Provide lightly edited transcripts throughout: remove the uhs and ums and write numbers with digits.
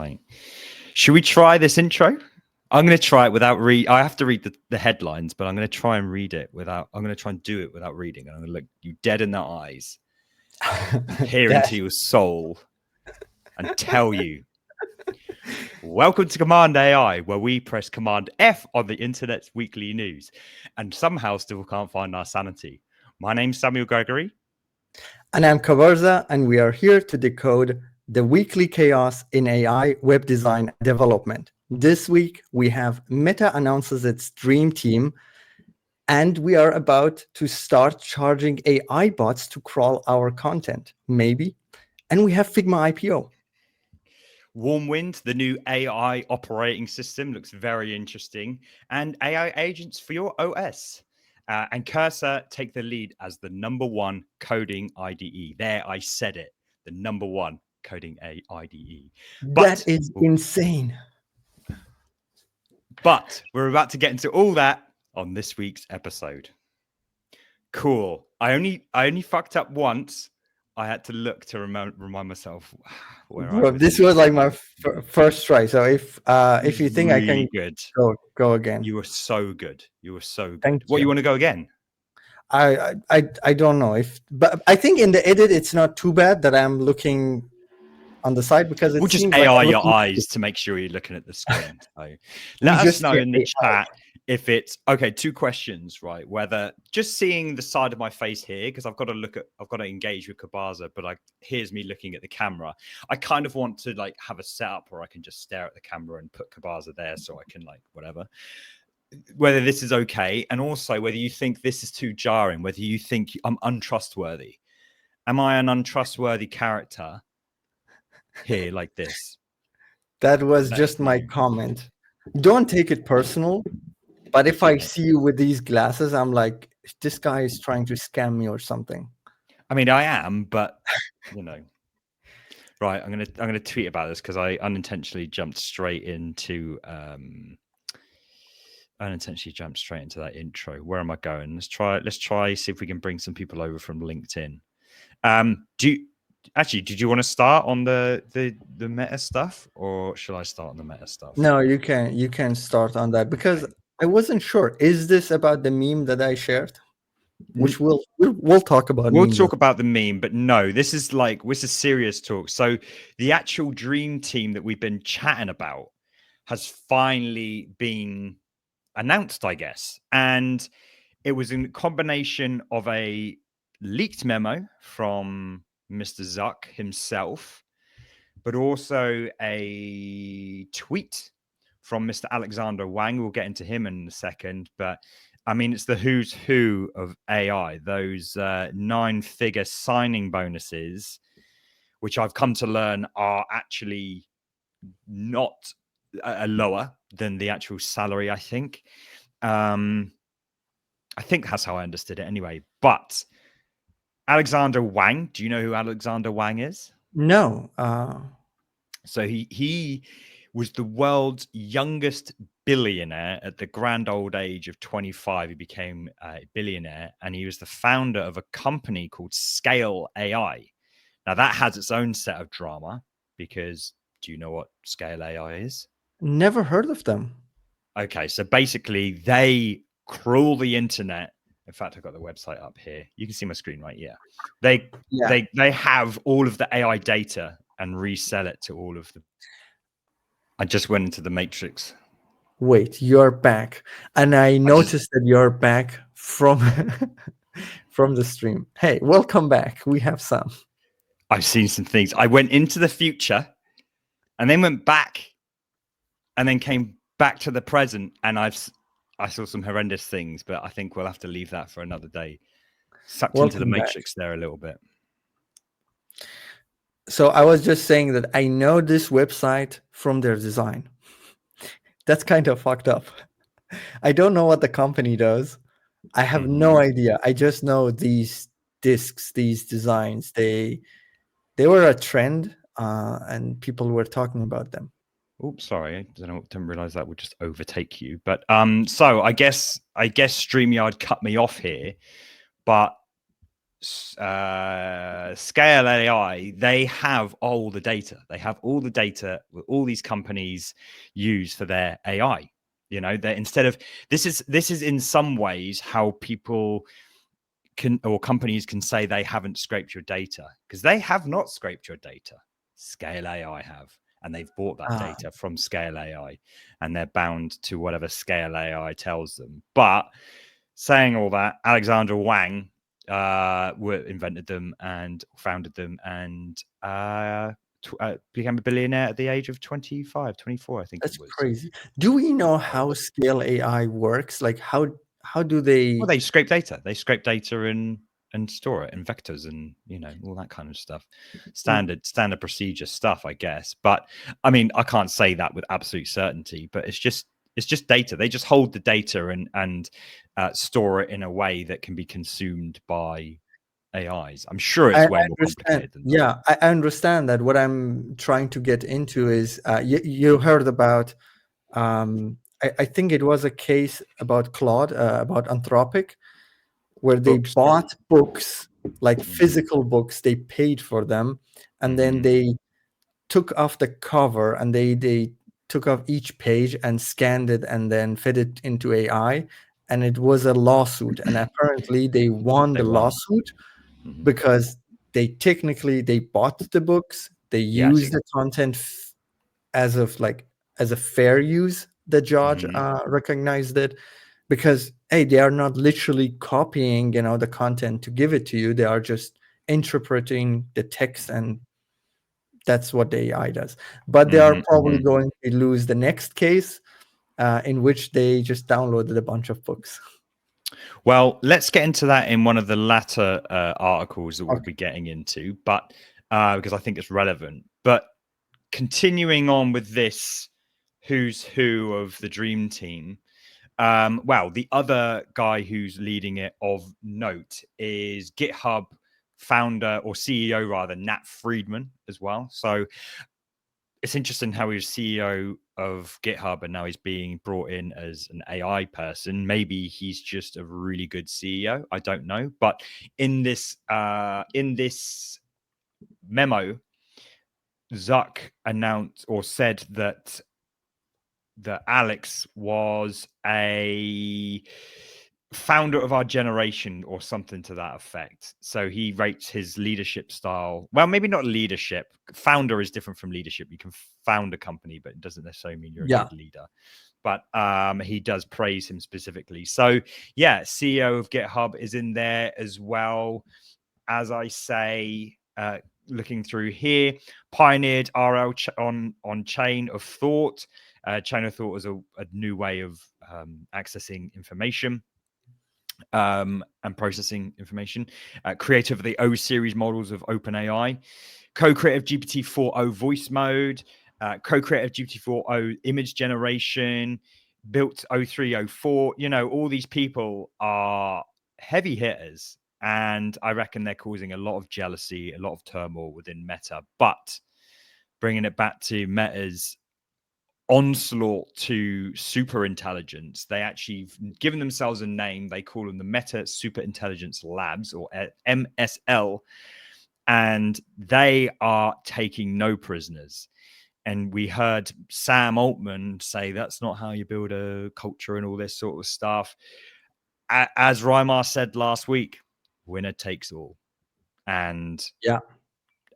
Right. Should we try this intro? I'm going to try it without I have to read the headlines, but I'm going to try and read it without. I'm going to try and do it without reading. And I'm going to look you dead in the eyes, and peer into your soul, and tell you, welcome to Command AI, where we press Command F on the internet's weekly news, and somehow still can't find our sanity. My name's Samuel Gregory. And I'm Kavarza, and we are here to decode the weekly chaos in AI web design development. This week, we have Meta announces its dream team, and we are about to start charging AI bots to crawl our content, maybe. And we have Figma IPO. Warmind, the new AI operating system, looks very interesting. And AI agents for your OS. And Cursor take the lead as the #1 coding IDE. There, I said it. The #1 coding IDE. That is insane. But we're about to get into all that on this week's episode. Cool. I only fucked up once. I had to look to remind myself where I was. This was like my first try. So if you think really I can good. go again. You were so good. You were so good. Thank you want to go again? I don't know but I think in the edit it's not too bad that I'm looking on the side, because we'll just AI your eyes to make sure you're looking at the screen. So let us know in the chat if it's okay. 2 questions, right? Whether just seeing the side of my face here, because I've got to engage with Kabarza, but here's me looking at the camera. I kind of want to like have a setup where I can just stare at the camera and put Kabarza there, so I can like whatever. Whether this is okay, and also whether you think this is too jarring, whether you think I'm untrustworthy. Am I an untrustworthy character here like this? That was just my comment. Don't take it personal, but if I see you with these glasses, I'm like, this guy is trying to scam me or something. I mean, I am, but you know. Right, I'm gonna tweet about this because I unintentionally jumped straight into that intro. Where am I going? Let's try see if we can bring some people over from LinkedIn. Did you want to start on the meta stuff, or should I start on the meta stuff? No, you can start on that, because I wasn't sure. Is this about the meme that I shared? Which we'll talk about. We'll talk about the meme, but no, this is serious talk. So the actual dream team that we've been chatting about has finally been announced, I guess. And it was a combination of a leaked memo from Mr. Zuck himself, but also a tweet from Mr. Alexander Wang. We'll get into him in a second, but I mean, it's the who's who of AI, those 9-figure signing bonuses, which I've come to learn are actually not lower than the actual salary, I think. I think that's how I understood it anyway. But Alexander Wang, do you know who Alexander Wang is? No. So he was the world's youngest billionaire at the grand old age of 25. He became a billionaire, and he was the founder of a company called Scale AI. Now that has its own set of drama, because do you know what Scale AI is? Never heard of them. Okay, so basically they crawl the internet. In fact, I've got the website up here. You can see my screen right here. They have all of the AI data and resell it to all of the. I just went into the Matrix. Wait, you're back, and I noticed that you're back from the stream. Hey, welcome back. We have some. I've seen some things. I went into the future, and then went back, and then came back to the present, and I saw some horrendous things, but I think we'll have to leave that for another day. Sucked into the Matrix there a little bit. So I was just saying that I know this website from their design. That's kind of fucked up. I don't know what the company does. I have no idea. I just know these discs, these designs. They were a trend, and people were talking about them. Oops, sorry. I didn't realize that would just overtake you. But so I guess StreamYard cut me off here. But Scale AI, they have all the data. They have all the data that all these companies use for their AI. You know, that instead of this is in some ways how people can, or companies can say they haven't scraped your data, because they have not scraped your data. Scale AI have, and they've bought that data from Scale AI, and they're bound to whatever Scale AI tells them. But saying all that, Alexander Wang invented them and founded them, and became a billionaire at the age of 25, 24, I think That's it was. crazy. Do we know how Scale AI works? Like how do they? Well, they scrape data. They scrape data and store it in vectors and, you know, all that kind of stuff. Standard procedure stuff, I guess. But I mean, I can't say that with absolute certainty, but it's just data. They just hold the data and store it in a way that can be consumed by AIs. I'm sure it's way more complicated than that. Yeah, I understand that. What I'm trying to get into is you heard about I think it was a case about Claude, about Anthropic, where they bought books, like physical books. They paid for them, and then they took off the cover and they took off each page and scanned it and then fed it into AI. And it was a lawsuit. And apparently they won the lawsuit because they bought the books, they used the content as a fair use. The judge recognized it, because hey, they are not literally copying the content to give it to you. They are just interpreting the text, and that's what the AI does. But they are probably going to lose the next case, in which they just downloaded a bunch of books. Well, let's get into that in one of the latter articles that we'll be getting into, but because I think it's relevant. But continuing on with this who's who of the dream team, well, the other guy who's leading it of note is GitHub founder, or CEO rather, Nat Friedman as well. So it's interesting how he was CEO of GitHub and now he's being brought in as an AI person. Maybe he's just a really good CEO. I don't know. But in this memo, Zuck announced or said that Alex was a founder of our generation or something to that effect. So he rates his leadership style. Well, maybe not leadership. Founder is different from leadership. You can found a company, but it doesn't necessarily mean you're a good leader. But he does praise him specifically. So yeah, CEO of GitHub is in there as well. As I say, looking through here, pioneered RL on chain of thought. Chain of thought is a new way of accessing information and processing information. Creator of the O series models of OpenAI, co-creator of GPT-4o voice mode, co-creator of GPT-4o image generation, built O3, O4. You know, all these people are heavy hitters, and I reckon they're causing a lot of jealousy, a lot of turmoil within Meta. But bringing it back to Meta's onslaught to super intelligence, they actually given themselves a name. They call them the Meta Super Intelligence Labs, or MSL, and they are taking no prisoners. And we heard Sam Altman say that's not how you build a culture and all this sort of stuff. As Reimar said last week, winner takes all. And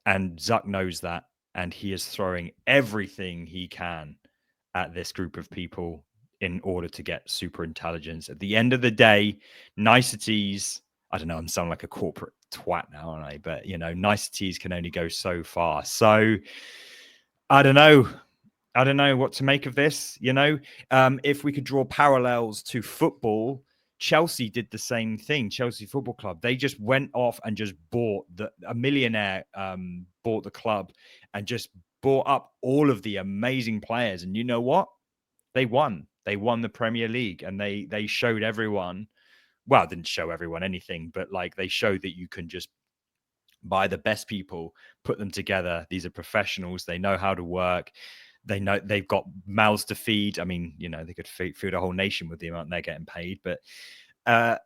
Zuck knows that, and he is throwing everything he can at this group of people in order to get super intelligence. At the end of the day, niceties, I don't know, I'm sounding like a corporate twat now, aren't I? But, you know, niceties can only go so far. So I don't know what to make of this. You know, if we could draw parallels to football, Chelsea did the same thing. Chelsea Football Club, they just went off and just bought a millionaire bought the club and just bought up all of the amazing players. And you know what? They won. They won the Premier League, and they showed everyone. Well, didn't show everyone anything, but like they showed that you can just buy the best people, put them together. These are professionals. They know how to work. They know they've got mouths to feed. I mean, you know, they could feed a whole nation with the amount they're getting paid. But yeah.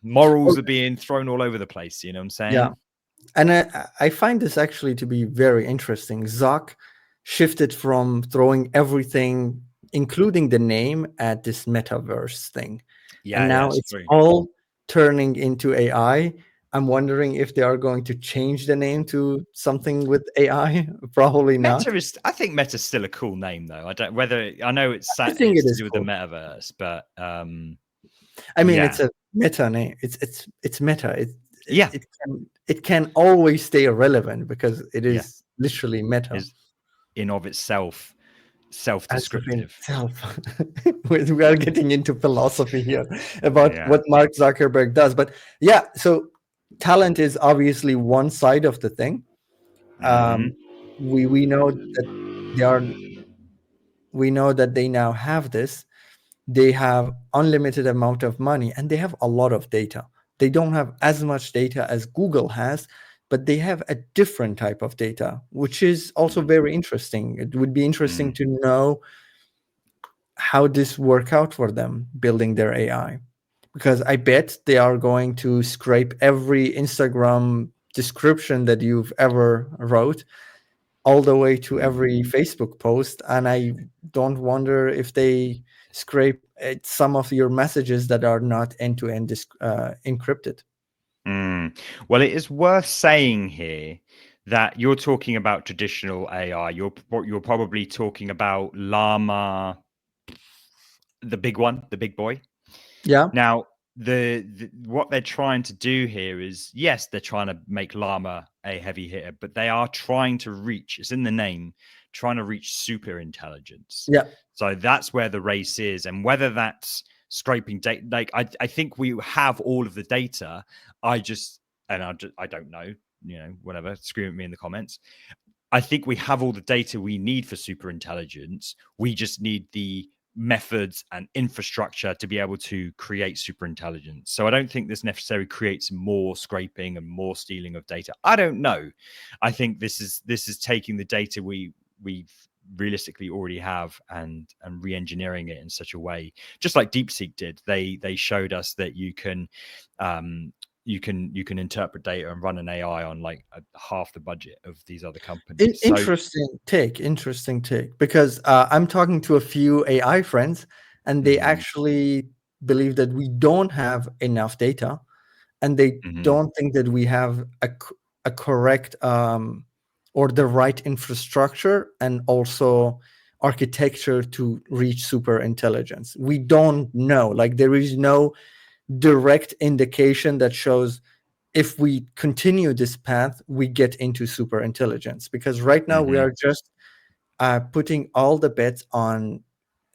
Morals are being thrown all over the place. You know what I'm saying? Yeah. And I find this actually to be very interesting. Zuck shifted from throwing everything, including the name, at this metaverse thing. Yeah, And now it's it's true. all turning into AI. I'm wondering if they are going to change the name to something with AI. Probably not. I think Meta's still a cool name though. I know it's I think it to is do with the cool. metaverse, but I mean, yeah, it's a meta name. It's meta. yeah, It can always stay relevant because it yeah, is literally meta. is in of itself As of self-descriptive. itself. We are getting into philosophy here about Yeah. what Mark Zuckerberg does. But yeah, so talent is obviously one side of the thing. Hmm. We know that they are we know that they now have this. They have unlimited amount of money and they have a lot of data. They don't have as much data as Google has, but they have a different type of data, which is also very interesting. It would be interesting to know how this work out for them building their AI, because I bet they are going to scrape every Instagram description that you've ever wrote all the way to every Facebook post. And I don't wonder if they scrape some of your messages that are not end-to-end encrypted. Well, it is worth saying here that you're talking about traditional AI. You're probably talking about Llama, the big one, the big boy. Yeah. Now, the what they're trying to do here is, yes, they're trying to make Llama a heavy hitter, but they are trying to reach, it's in the name, trying to reach super intelligence. Yeah. So that's where the race is. And whether that's scraping data, like I think we have all of the data. I don't know, whatever, scream at me in the comments. I think we have all the data we need for super intelligence. We just need the methods and infrastructure to be able to create super intelligence. So I don't think this necessarily creates more scraping and more stealing of data. I don't know. I think this is taking the data we've realistically already have and re-engineering it in such a way, just like DeepSeek did. They showed us that you can interpret data and run an AI on like half the budget of these other companies. So Interesting take, because I'm talking to a few AI friends and they mhm, actually believe that we don't have enough data, and they mhm, don't think that we have a correct or the right infrastructure and also architecture to reach super intelligence. We don't know, like there is no direct indication that shows if we continue this path we get into super intelligence, because right now we mhm, are just putting all the bets on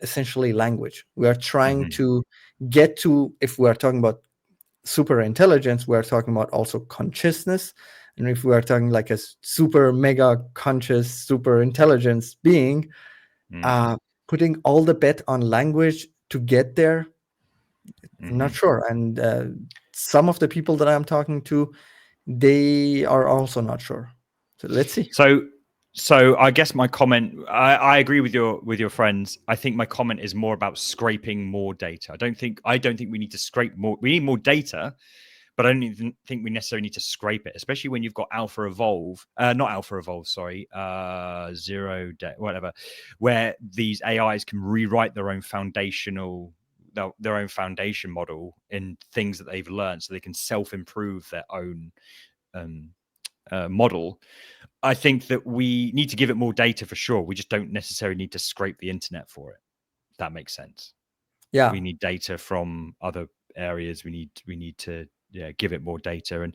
essentially language. We are trying mhm, to get to, if we are talking about super intelligence, we are talking about also consciousness. And if we are talking like a super mega conscious super intelligence being, mhm, uh, putting all the bet on language to get there, I'm not mhm. sure. And some of the people that I'm talking to, they are also not sure. So let's see. So I guess my comment, I agree with your friends. I think my comment is more about scraping more data. I don't think we need to scrape more. We need more data, but I don't even think we necessarily need to scrape it, especially when you've got Alpha Evolve, not Alpha Evolve, sorry, Zero Day, whatever, where these AIs can rewrite their own foundation model in things that they've learned, so they can self-improve their own um, model. I think that we need to give it more data for sure. We just don't necessarily need to scrape the internet for it. That makes sense. Yeah. We need data from other areas. We need to give it more data. And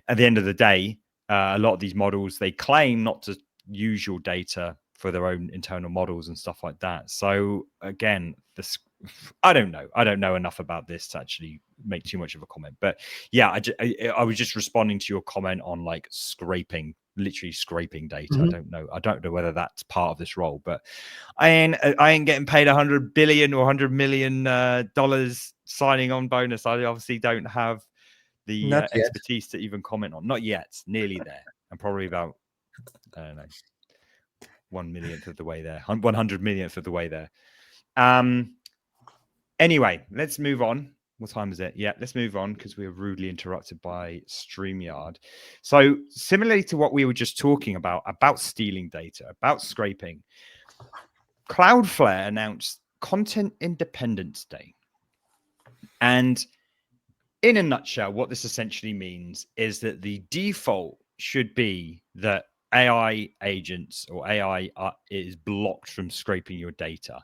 at the end of the day, a lot of these models, they claim not to use your data for their own internal models and stuff like that. So again, this I don't know. I don't know enough about this to actually make too much of a comment. But yeah, I was just responding to your comment on like scraping, literally scraping data. Mhm. I don't know whether that's part of this role, but I ain't getting paid 100 billion or 100 million dollars signing on bonus. I obviously don't have the Not yet. expertise to even comment on. Not yet. Nearly there. I'm probably about, I don't know, 1 millionth of the way there, 100 millionth of the way there. Anyway, let's move on. What time is it? Yeah, let's move on because we were rudely interrupted by StreamYard. So similarly to what we were just talking about stealing data, about scraping, Cloudflare announced Content Independence Day. And in a nutshell, what this essentially means is that the default should be that AI agents or AI is blocked from scraping your data.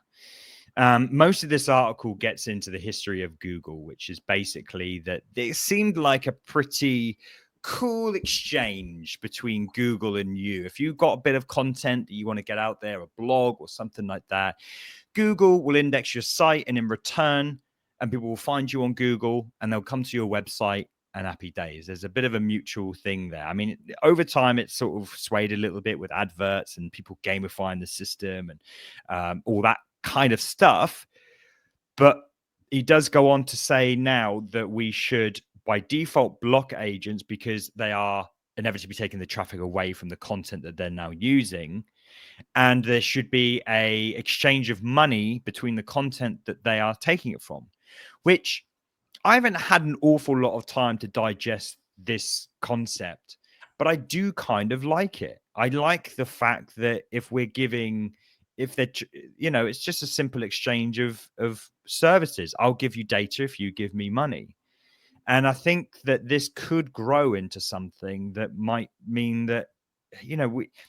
Most of this article gets into the history of Google, which is basically that it seemed like a pretty cool exchange between Google and you. If you've got a bit of content that you want to get out there, a blog or something like that, Google will index your site, and in return, and people will find you on Google and they'll come to your website, and happy days. There's a bit of a mutual thing there. I mean, over time, it's sort of swayed a little bit with adverts and people gamifying the system and all that kind of stuff. But he does go on to say now that we should, by default, block agents because they are inevitably taking the traffic away from the content that they're now using. And there should be a exchange of money between the content that they are taking it from, which I haven't had an awful lot of time to digest this concept, but I do kind of like it. I like the fact that if they're, it's just a simple exchange of services. I'll give you data if you give me money. And I think that this could grow into something that might mean that,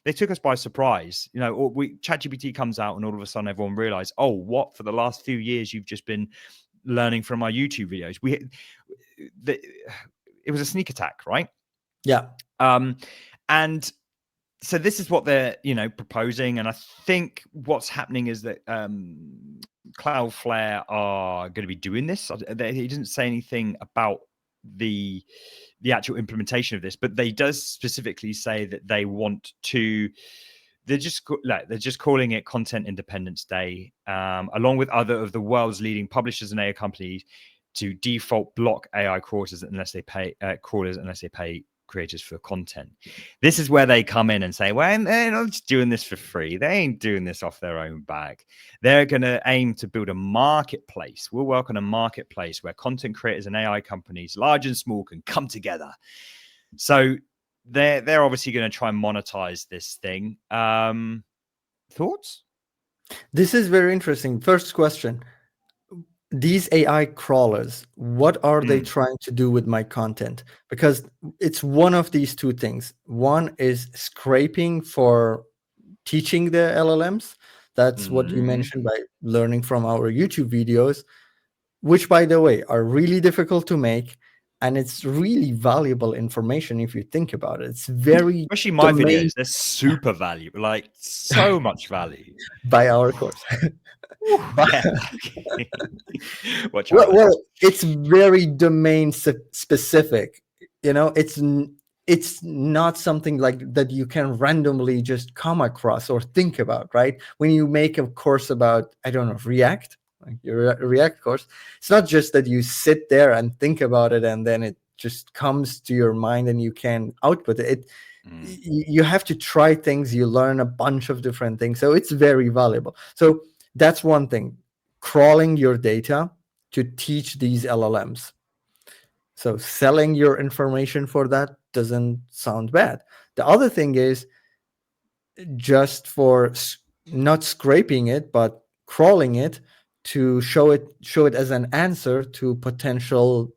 they took us by surprise. ChatGPT comes out and all of a sudden everyone realized, oh, what, for the last few years you've just been learning from our YouTube videos. It was a sneak attack, right? Yeah. And so this is what they're, proposing. And I think what's happening is that Cloudflare are going to be doing this. He doesn't say anything about the actual implementation of this, but they does specifically say that they want to. They're just calling it Content Independence Day, along with other of the world's leading publishers and AI companies, to default block AI crawlers unless they pay creators for content. This is where they come in and say, well, they're not just doing this for free. They ain't doing this off their own back. They're going to aim to build a marketplace. We'll work on a marketplace where content creators and AI companies, large and small, can come together. So they're obviously going to try and monetize this thing. Thoughts? This is very interesting. First question. These AI crawlers, what are they trying to do with my content? Because it's one of these two things. One is scraping for teaching the LLMs. That's what you mentioned by learning from our YouTube videos, which, by the way, are really difficult to make. And it's really valuable information if you think about it. It's very, especially my videos, they're super valuable, like so much value. By our course. Yeah. Watch out. Well, it's very domain specific. It's not something like that you can randomly just come across or think about, right? When you make a course about, I don't know, React, like your React course, it's not just that you sit there and think about it and then it just comes to your mind and you can output it. You have to try things, you learn a bunch of different things. So it's very valuable. So that's one thing, crawling your data to teach these LLMs. So selling your information for that doesn't sound bad. The other thing is just for not scraping it, but crawling it to show it as an answer to potential,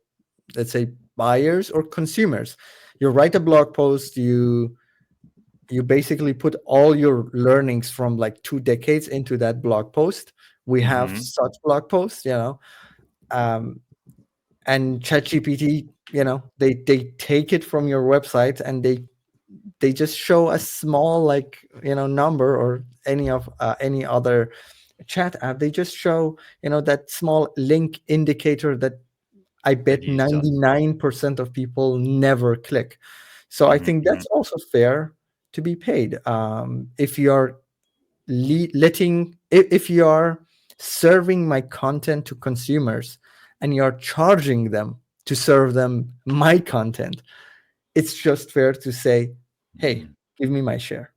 let's say, buyers or consumers. You write a blog post, you basically put all your learnings from like 2 decades into that blog post. We have such blog posts, and ChatGPT, they take it from your website and they just show a small number, or any other chat app. They just show that small link indicator that I bet 99% of people never click. So I think that's also fair to be paid. If you are if you are serving my content to consumers and you are charging them to serve them my content, it's just fair to say, hey, give me my share.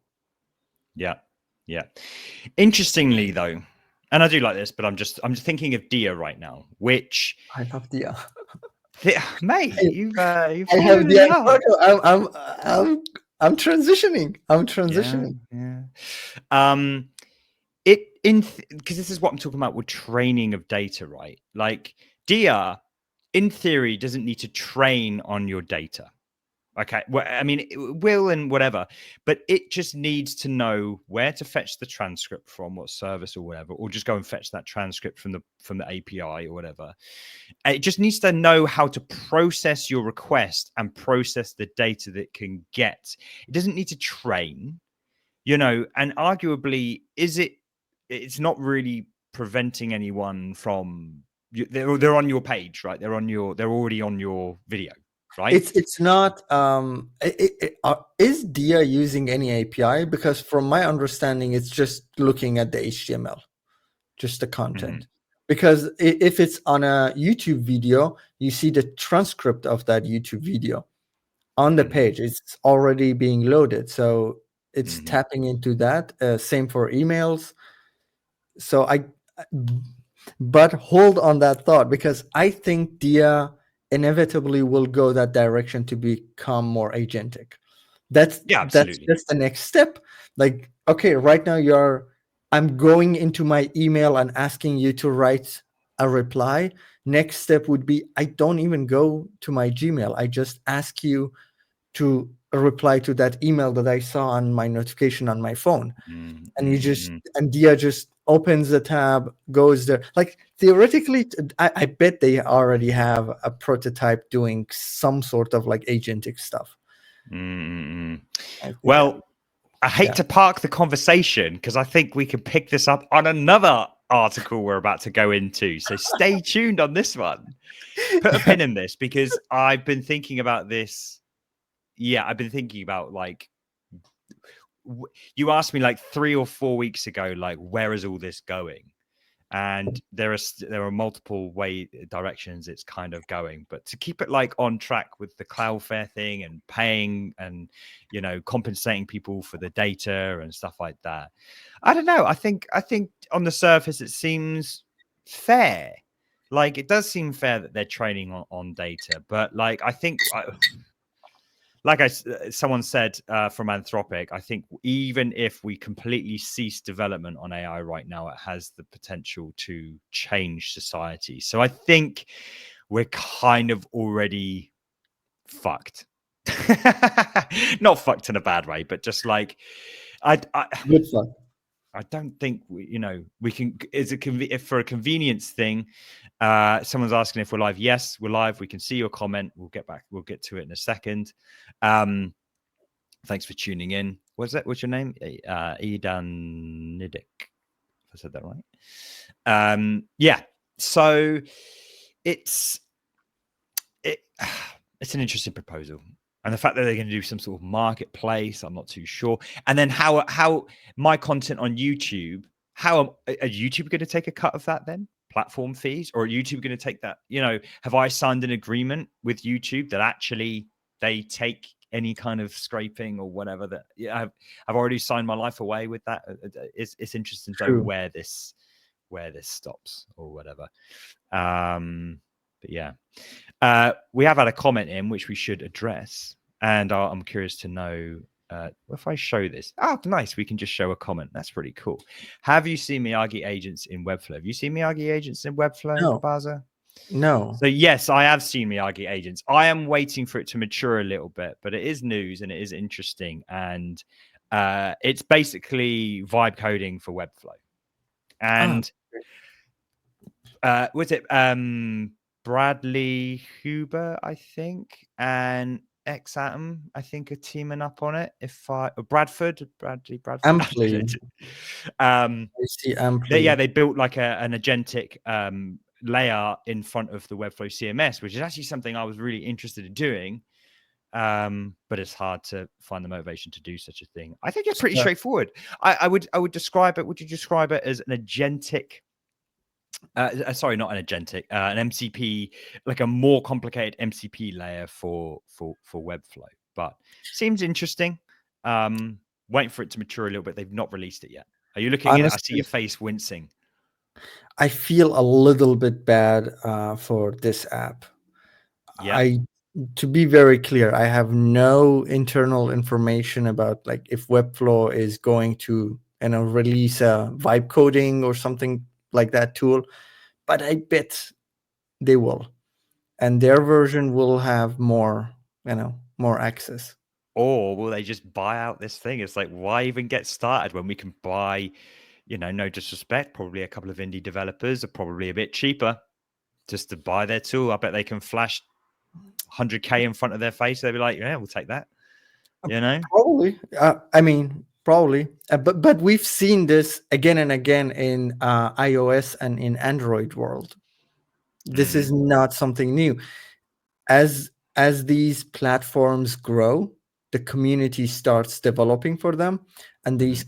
Yeah. Interestingly, though, And I do like this, but I'm just thinking of Dia right now, which I love Dia. mate, you've I fallen have in Dia. love. I'm transitioning. I'm Yeah, transitioning. yeah. Because this is what I'm talking about with training of data, right? Like Dia, in theory, doesn't need to train on your data. Okay, well, I mean, it will and whatever, but it just needs to know where to fetch the transcript from, what service or whatever, or just go and fetch that transcript from the API or whatever. It just needs to know how to process your request and process the data that it can get. It doesn't need to train, and arguably, it's not really preventing anyone from. They're on your page, right? They're already on your video, right? It's not. Is Dia using any API? Because from my understanding, it's just looking at the HTML, just the content. Mhm. Because if it's on a YouTube video, you see the transcript of that YouTube video on the Mhm. page. It's already being loaded, so it's Mhm. tapping into that. Same for emails. So but hold on that thought, because I think Dia inevitably will go that direction to become more agentic. That's Yeah, that's absolutely. just the next step. Like, okay, right now I'm going into my email and asking you to write a reply. Next step would be I don't even go to my Gmail. I just ask you to reply to that email that I saw on my notification on my phone. Mm, And mm, mm, mm. and Dia just opens the tab, goes there. Like theoretically, I bet they already have a prototype doing some sort of like agentic stuff. Mm, mm, mm. I think, Well, I hate yeah. to park the conversation because I think we can pick this up on another article we're about to go into. So stay tuned on this one. Put a pin in this because I've been thinking about this. Yeah, I've been thinking about like you asked me like 3 or 4 weeks ago, like where is all this going? And there are multiple directions it's kind of going, but to keep it like on track with the Cloudflare thing and paying and compensating people for the data and stuff like that, I don't know. I think on the surface it seems fair. Like it does seem fair that they're training on data, but like I think like someone said from Anthropic, I think even if we completely cease development on AI right now, it has the potential to change society. So I think we're kind of already fucked. Not fucked in a bad way, but just like I Good fun. I don't think we can. Is it if for a convenience thing? Someone's asking if we're live. Yes, we're live. We can see your comment. We'll get back. We'll get to it in a second. Thanks for tuning in. What's your name? Edan Nidik. If I said that right. Yeah. So it's it's an interesting proposal. And the fact that they're going to do some sort of marketplace, I'm not too sure. And then how my content on YouTube, are YouTube going to take a cut of that then? Platform fees? Or are YouTube going to take that? Have I signed an agreement with YouTube that actually they take any kind of scraping or whatever that I've already signed my life away with that. It's interesting to know True. where this stops or whatever. But yeah. We have had a comment in which we should address, and I'm curious to know if I show this. Oh, nice. We can just show a comment. That's pretty cool. Have you seen Miyagi agents in Webflow? Have you seen Miyagi agents in Webflow, No, Kabaza? no. So yes, I have seen Miyagi agents. I am waiting for it to mature a little bit, but it is news and it is interesting, and it's basically vibe coding for Webflow. Ah, And was it Bradley Huber, I think, and X Atom, I think, are teaming up on it. Bradley Bradford. I Amply. don't know. I see Amply. They built like an agentic layer in front of the Webflow CMS, which is actually something I was really interested in doing. But it's hard to find the motivation to do such a thing. I think it's pretty straightforward. I would describe it. Would you describe it as an agentic? Sorry, not an agentic, an MCP, like a more complicated MCP layer for Webflow. But seems interesting. Waiting for it to mature a little bit. They've not released it yet. Are you looking at it? I see Honestly, your face wincing. I feel a little bit bad for this app. Yeah. To be very clear, I have no internal information about like if Webflow is going to release a vibe coding or something like that tool, but I bet they will, and their version will have more more access. Or will they just buy out this thing? It's like, why even get started when we can buy, no disrespect, probably a couple of indie developers are probably a bit cheaper just to buy their tool. I bet they can flash 100K in front of their face. They'll be like, yeah, we'll take that. Probably. I mean, probably. But we've seen this again and again in iOS and in Android world. This is not something new. As these platforms grow, the community starts developing for them, and these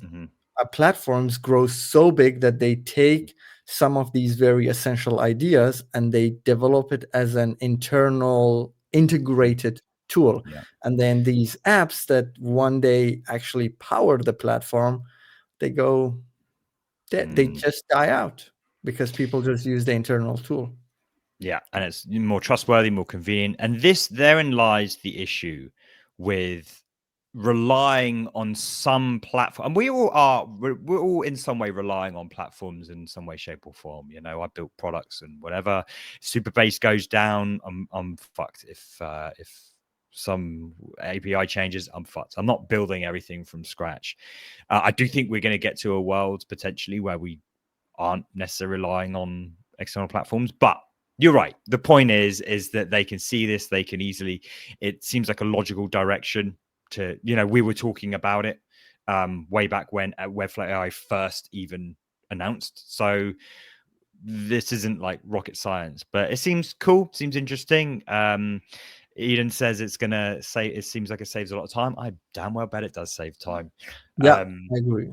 platforms grow so big that they take some of these very essential ideas and they develop it as an internal integrated tool. Yeah. And then these apps that one day actually power the platform, they go, they just die out because people just use the internal tool. Yeah, and it's more trustworthy, more convenient. And therein lies the issue with relying on some platform. And we all are, we're all in some way relying on platforms in some way, shape, or form. I built products and whatever. Superbase goes down, I'm fucked. If some API changes, I'm fucked. I'm not building everything from scratch. I do think we're going to get to a world potentially where we aren't necessarily relying on external platforms, but you're right. The point is that they can see this. They can easily. It seems like a logical direction to. We were talking about it way back when at Webflow AI first even announced. So this isn't like rocket science, but it seems cool. Seems interesting. Eden says it's gonna say. It seems like it saves a lot of time. I damn well bet it does save time. Yeah, I agree.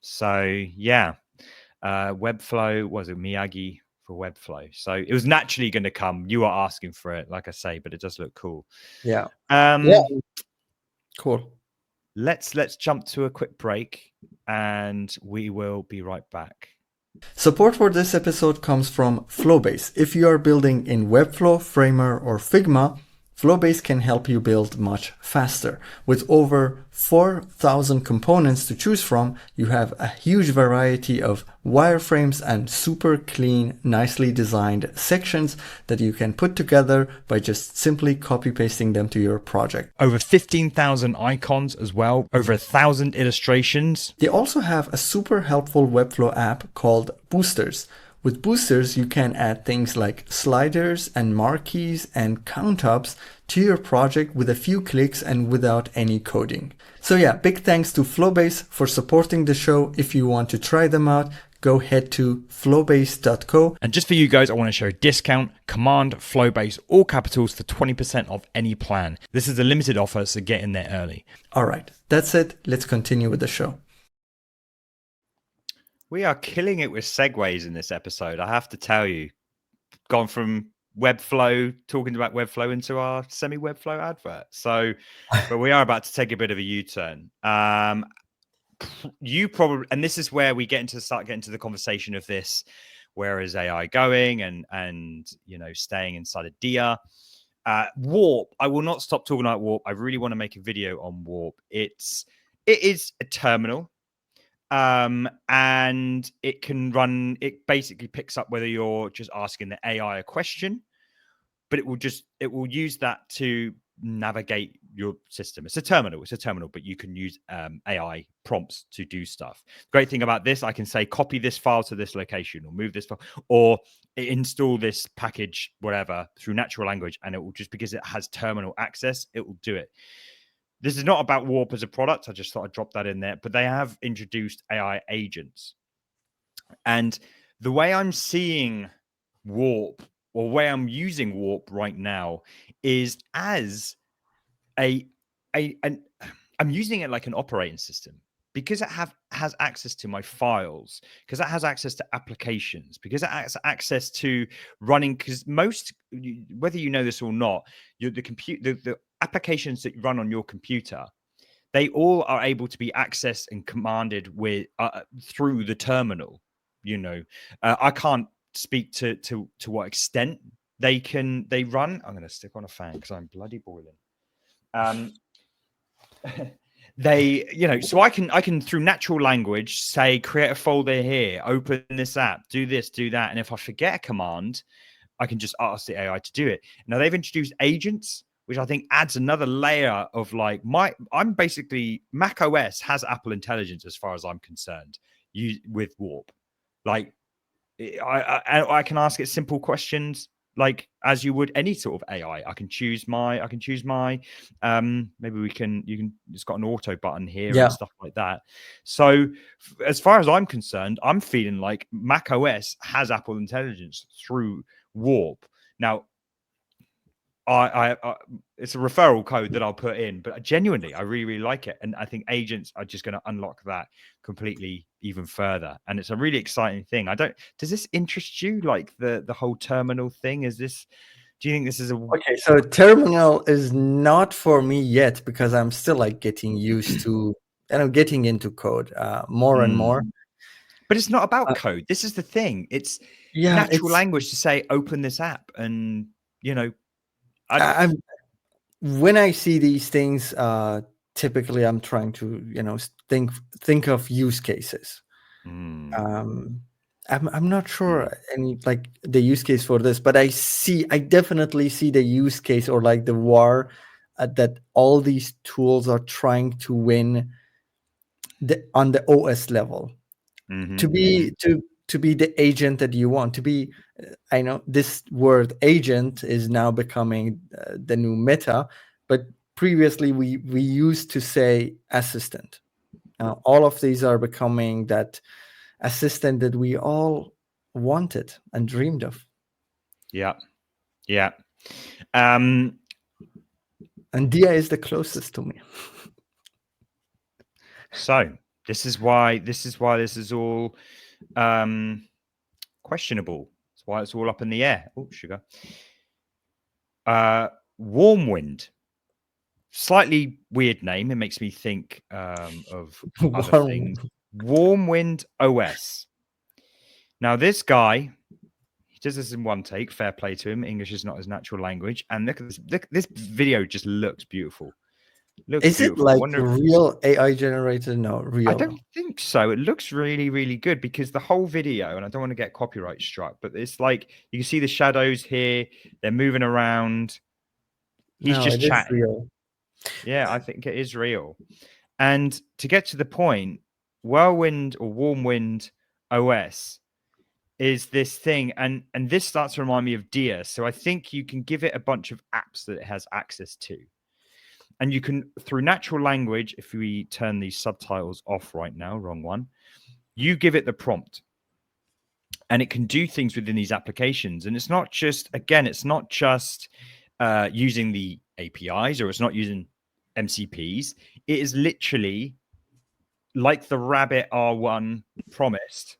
So yeah. Webflow was it Miyagi for Webflow, so it was naturally going to come. You are asking for it, like I say, but it does look cool. Yeah. Cool. Let's jump to a quick break, and we will be right back. Support for this episode comes from Flowbase. If you are building in Webflow, Framer, or Figma, Flowbase can help you build much faster. With over 4,000 components to choose from, you have a huge variety of wireframes and super clean, nicely designed sections that you can put together by just simply copy-pasting them to your project. Over 15,000 icons as well, over 1,000 illustrations. They also have a super helpful Webflow app called Boosters. With Boosters, you can add things like sliders and marquees and count-ups to your project with a few clicks and without any coding. So yeah, big thanks to Flowbase for supporting the show. If you want to try them out, go head to flowbase.co. And just for you guys, I want to share a discount. Command Flowbase, all capitals, for 20% off any plan. This is a limited offer, so get in there early. All right, that's it. Let's continue with the show. We are killing it with segues in this episode, I have to tell you. Gone from Webflow, talking about Webflow, into our semi-Webflow advert. So, but we are about to take a bit of a U-turn. You probably, and this is where we start getting to the conversation of this. Where is AI going? And staying inside of DIA. Warp. I will not stop talking about Warp. I really want to make a video on Warp. It is a terminal. And it can run, it basically picks up whether you're just asking the AI a question, but it will use that to navigate your system. It's a terminal, but you can use AI prompts to do stuff. Great thing about this, I can say, copy this file to this location, or move this file, or install this package, whatever, through natural language, and it will, just because it has terminal access, it will do it. This is not about Warp as a product. I just thought I'd drop that in there. But they have introduced AI agents. And the way I'm seeing Warp, or way I'm using Warp right now, is as I'm using it like an operating system, because it has access to my files, because it has access to applications, because it has access to running, because whether you know this or not, the applications that run on your computer, they all are able to be accessed and commanded with through the terminal. you know, I can't speak to what extent they run. I'm going to stick on a fan because I'm bloody boiling. They, you know, so I can through natural language say, create a folder here, open this app, do this, do that. And if I forget a command, I can just ask the AI to do it. Now they've introduced agents, which I think adds another layer of like I'm basically Mac OS has Apple Intelligence as far as I'm concerned. With Warp, like I can ask it simple questions like as you would any sort of AI. I can choose my maybe you can, it's got an auto button here Yeah. and stuff like that. So as far as I'm concerned, I'm feeling like Mac OS has Apple Intelligence through Warp. Now I it's a referral code that I'll put in, but genuinely I really like it, and I think agents are just going to unlock that completely even further, and it's a really exciting thing. Does this interest you, like the whole terminal thing? Do you think this is a Okay, so terminal is not for me yet because I'm still like getting used to getting into code more and more. But it's not about code. This is the thing. It's natural language to say open this app, and you know when I see these things, typically I'm trying to think of use cases. I'm not sure any like the use case for this, but I definitely see the use case or like the war that all these tools are trying to win on the OS level to be the agent that you want to be. I know this word agent is now becoming the new meta, but previously we used to say assistant. All of these are becoming that assistant that we all wanted and dreamed of. Yeah. And Dia is the closest to me. So this is why this is all questionable. That's why it's all up in the air. Oh, sugar. Warmind. Slightly weird name. It makes me think of other things. Warmind OS. Now, this guy, he does this in one take. Fair play to him. English is not his natural language. And look at this. This video just looks beautiful. Is beautiful. It like real AI generated? No, real. I don't think so. It looks really, really good because the whole video, and I don't want to get copyright struck, but it's like you can see the shadows here. They're moving around. He's just chatting. Real. Yeah, I think it is real. And to get to the point, Whirlwind or Warmind OS is this thing, and this starts to remind me of Dia. So I think you can give it a bunch of apps that it has access to. And you can, through natural language, if we turn these subtitles off right now, wrong one, you give it the prompt. And it can do things within these applications. And it's not just, again, it's not just using the APIs or it's not using MCPs. It is literally like the Rabbit R1 promised.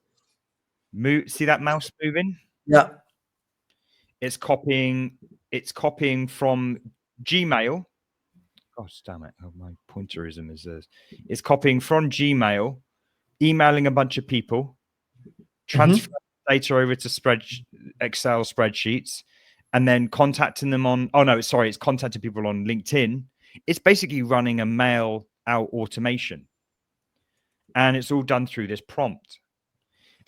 See that mouse moving? Yeah. It's copying from Gmail. Gosh damn it. Oh, my pointerism is this. It's copying from Gmail, emailing a bunch of people, transferring data over to Excel spreadsheets, and then contacting them on, it's contacting people on LinkedIn. It's basically running a mail out automation. And it's all done through this prompt.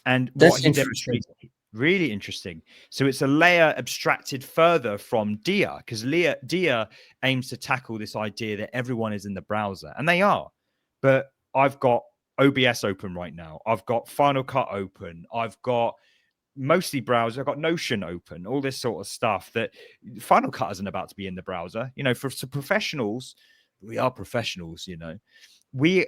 And what he demonstrates, really interesting. So it's a layer abstracted further from Dia, because Dia aims to tackle this idea that everyone is in the browser, and they are. But I've got OBS open right now. I've got Final Cut open. I've got mostly browser. I've got Notion open, all this sort of stuff that Final Cut isn't about to be in the browser. You know, for professionals, we are professionals, you know. We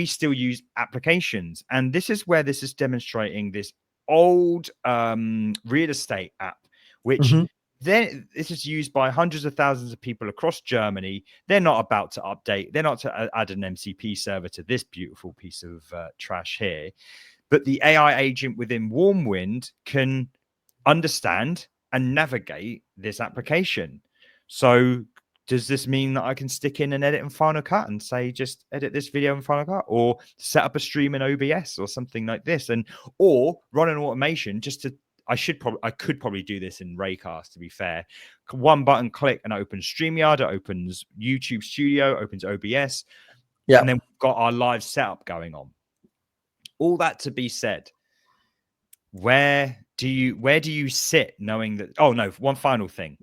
still use applications, and this is where this is demonstrating this old real estate app, which then this is used by hundreds of thousands of people across Germany. They're not about to update. They're not to add an MCP server to this beautiful piece of trash here. But the AI agent within Warmind can understand and navigate this application. So does this mean that I can stick in and edit in Final Cut and say, just edit this video in Final Cut, or set up a stream in OBS or something like this, and or run an automation just to, I could probably do this in Raycast, to be fair. One button click and it opens StreamYard, it opens YouTube Studio, opens OBS, and then we've got our live setup going on. All that to be said, where do you sit knowing that? Oh no, one final thing.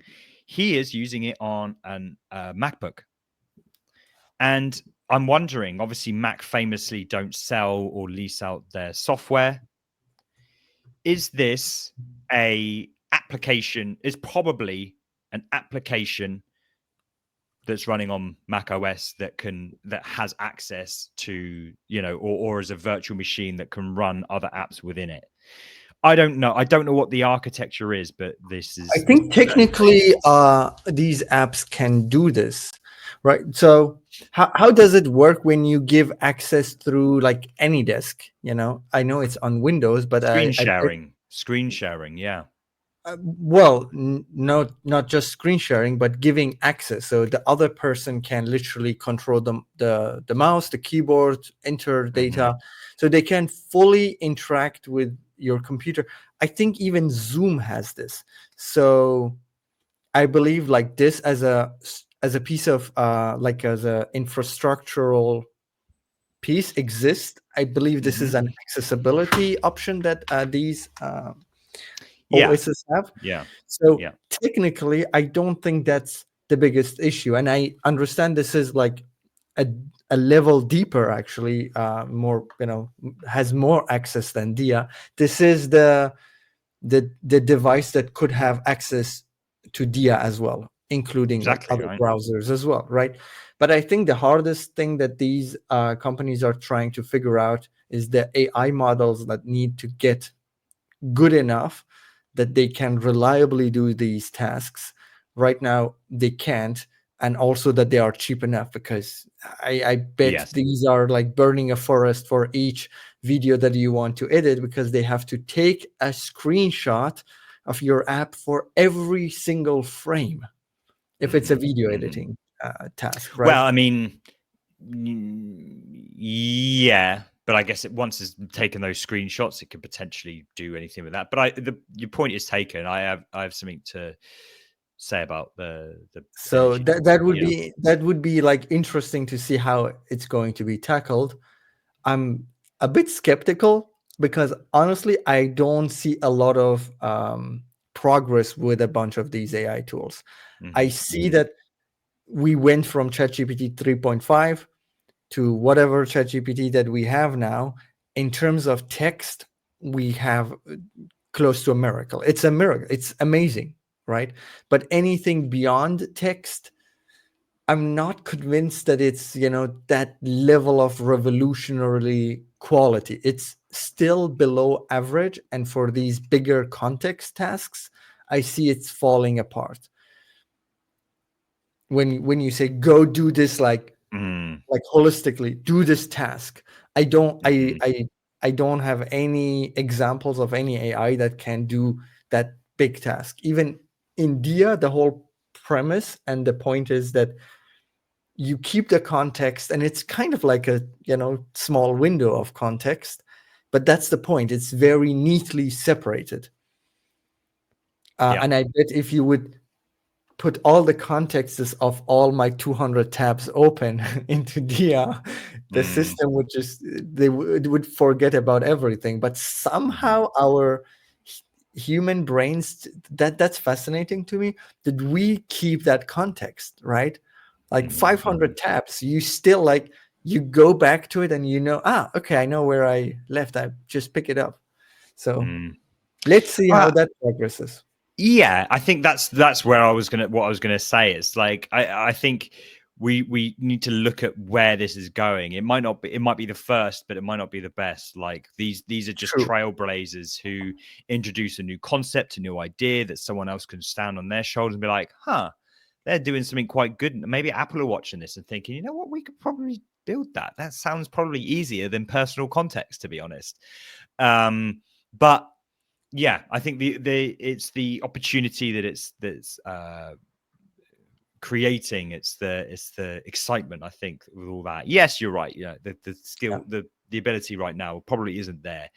He is using it on an MacBook. And I'm wondering, obviously Mac famously don't sell or lease out their software. Is this a application? Is probably an application that's running on Mac OS that has access to, or as a virtual machine that can run other apps within it. I don't know. I don't know what the architecture is, but this is. I think technically these apps can do this, right? So how does it work when you give access through like AnyDesk? I know it's on Windows, but screen sharing, yeah. Well, not just screen sharing, but giving access, so the other person can literally control the mouse, the keyboard, enter data, so they can fully interact with your computer. I think even Zoom has this. So I believe like this as a piece of like as a infrastructural piece exists. I believe this is an accessibility option that these OSs have. Yeah. So technically, I don't think that's the biggest issue. And I understand this is like a level deeper, actually, more, has more access than Dia. This is the device that could have access to Dia as well, including like other browsers as well, right? But I think the hardest thing that these companies are trying to figure out is the AI models that need to get good enough that they can reliably do these tasks. Right now, they can't. And also that they are cheap enough, because I bet these are like burning a forest for each video that you want to edit, because they have to take a screenshot of your app for every single frame if it's a video editing task, right? Well, I mean, yeah, but I guess once it's taken those screenshots, it could potentially do anything with that. But your point is taken. I have something to say about the so that would be like interesting to see how it's going to be tackled. I'm a bit skeptical, because honestly I don't see a lot of progress with a bunch of these AI tools. I see that we went from ChatGPT 3.5 to whatever ChatGPT that we have now. In terms of text, we have close to a miracle. It's a miracle. It's amazing, right? But anything beyond text, I'm not convinced that it's, that level of revolutionary quality. It's still below average. And for these bigger context tasks, I see it's falling apart. When you say, go do this, like holistically, do this task, I don't have any examples of any AI that can do that big task. Even in Dia, the whole premise and the point is that you keep the context, and it's kind of like a small window of context, but that's the point. It's very neatly separated. And I bet if you would put all the contexts of all my 200 tabs open into Dia, the system would would forget about everything. But somehow our human brains, that's fascinating to me, that we keep that context, right? Like 500 tabs, you still like, you go back to it and okay, I know where I left. I just pick it up. So let's see how that progresses. Yeah, I think that's what I was gonna say. It's like I think we need to look at where this is going. It might be the first, but it might not be the best. Like these are just trailblazers who introduce a new concept, a new idea that someone else can stand on their shoulders and be like, they're doing something quite good. Maybe Apple are watching this and thinking, you know what, we could probably build that. That sounds probably easier than personal context, to be honest. But yeah, I think it's the opportunity that's creating. It's the excitement, I think, with all that. Yes, you're right. Yeah, the skill, the ability right now probably isn't there.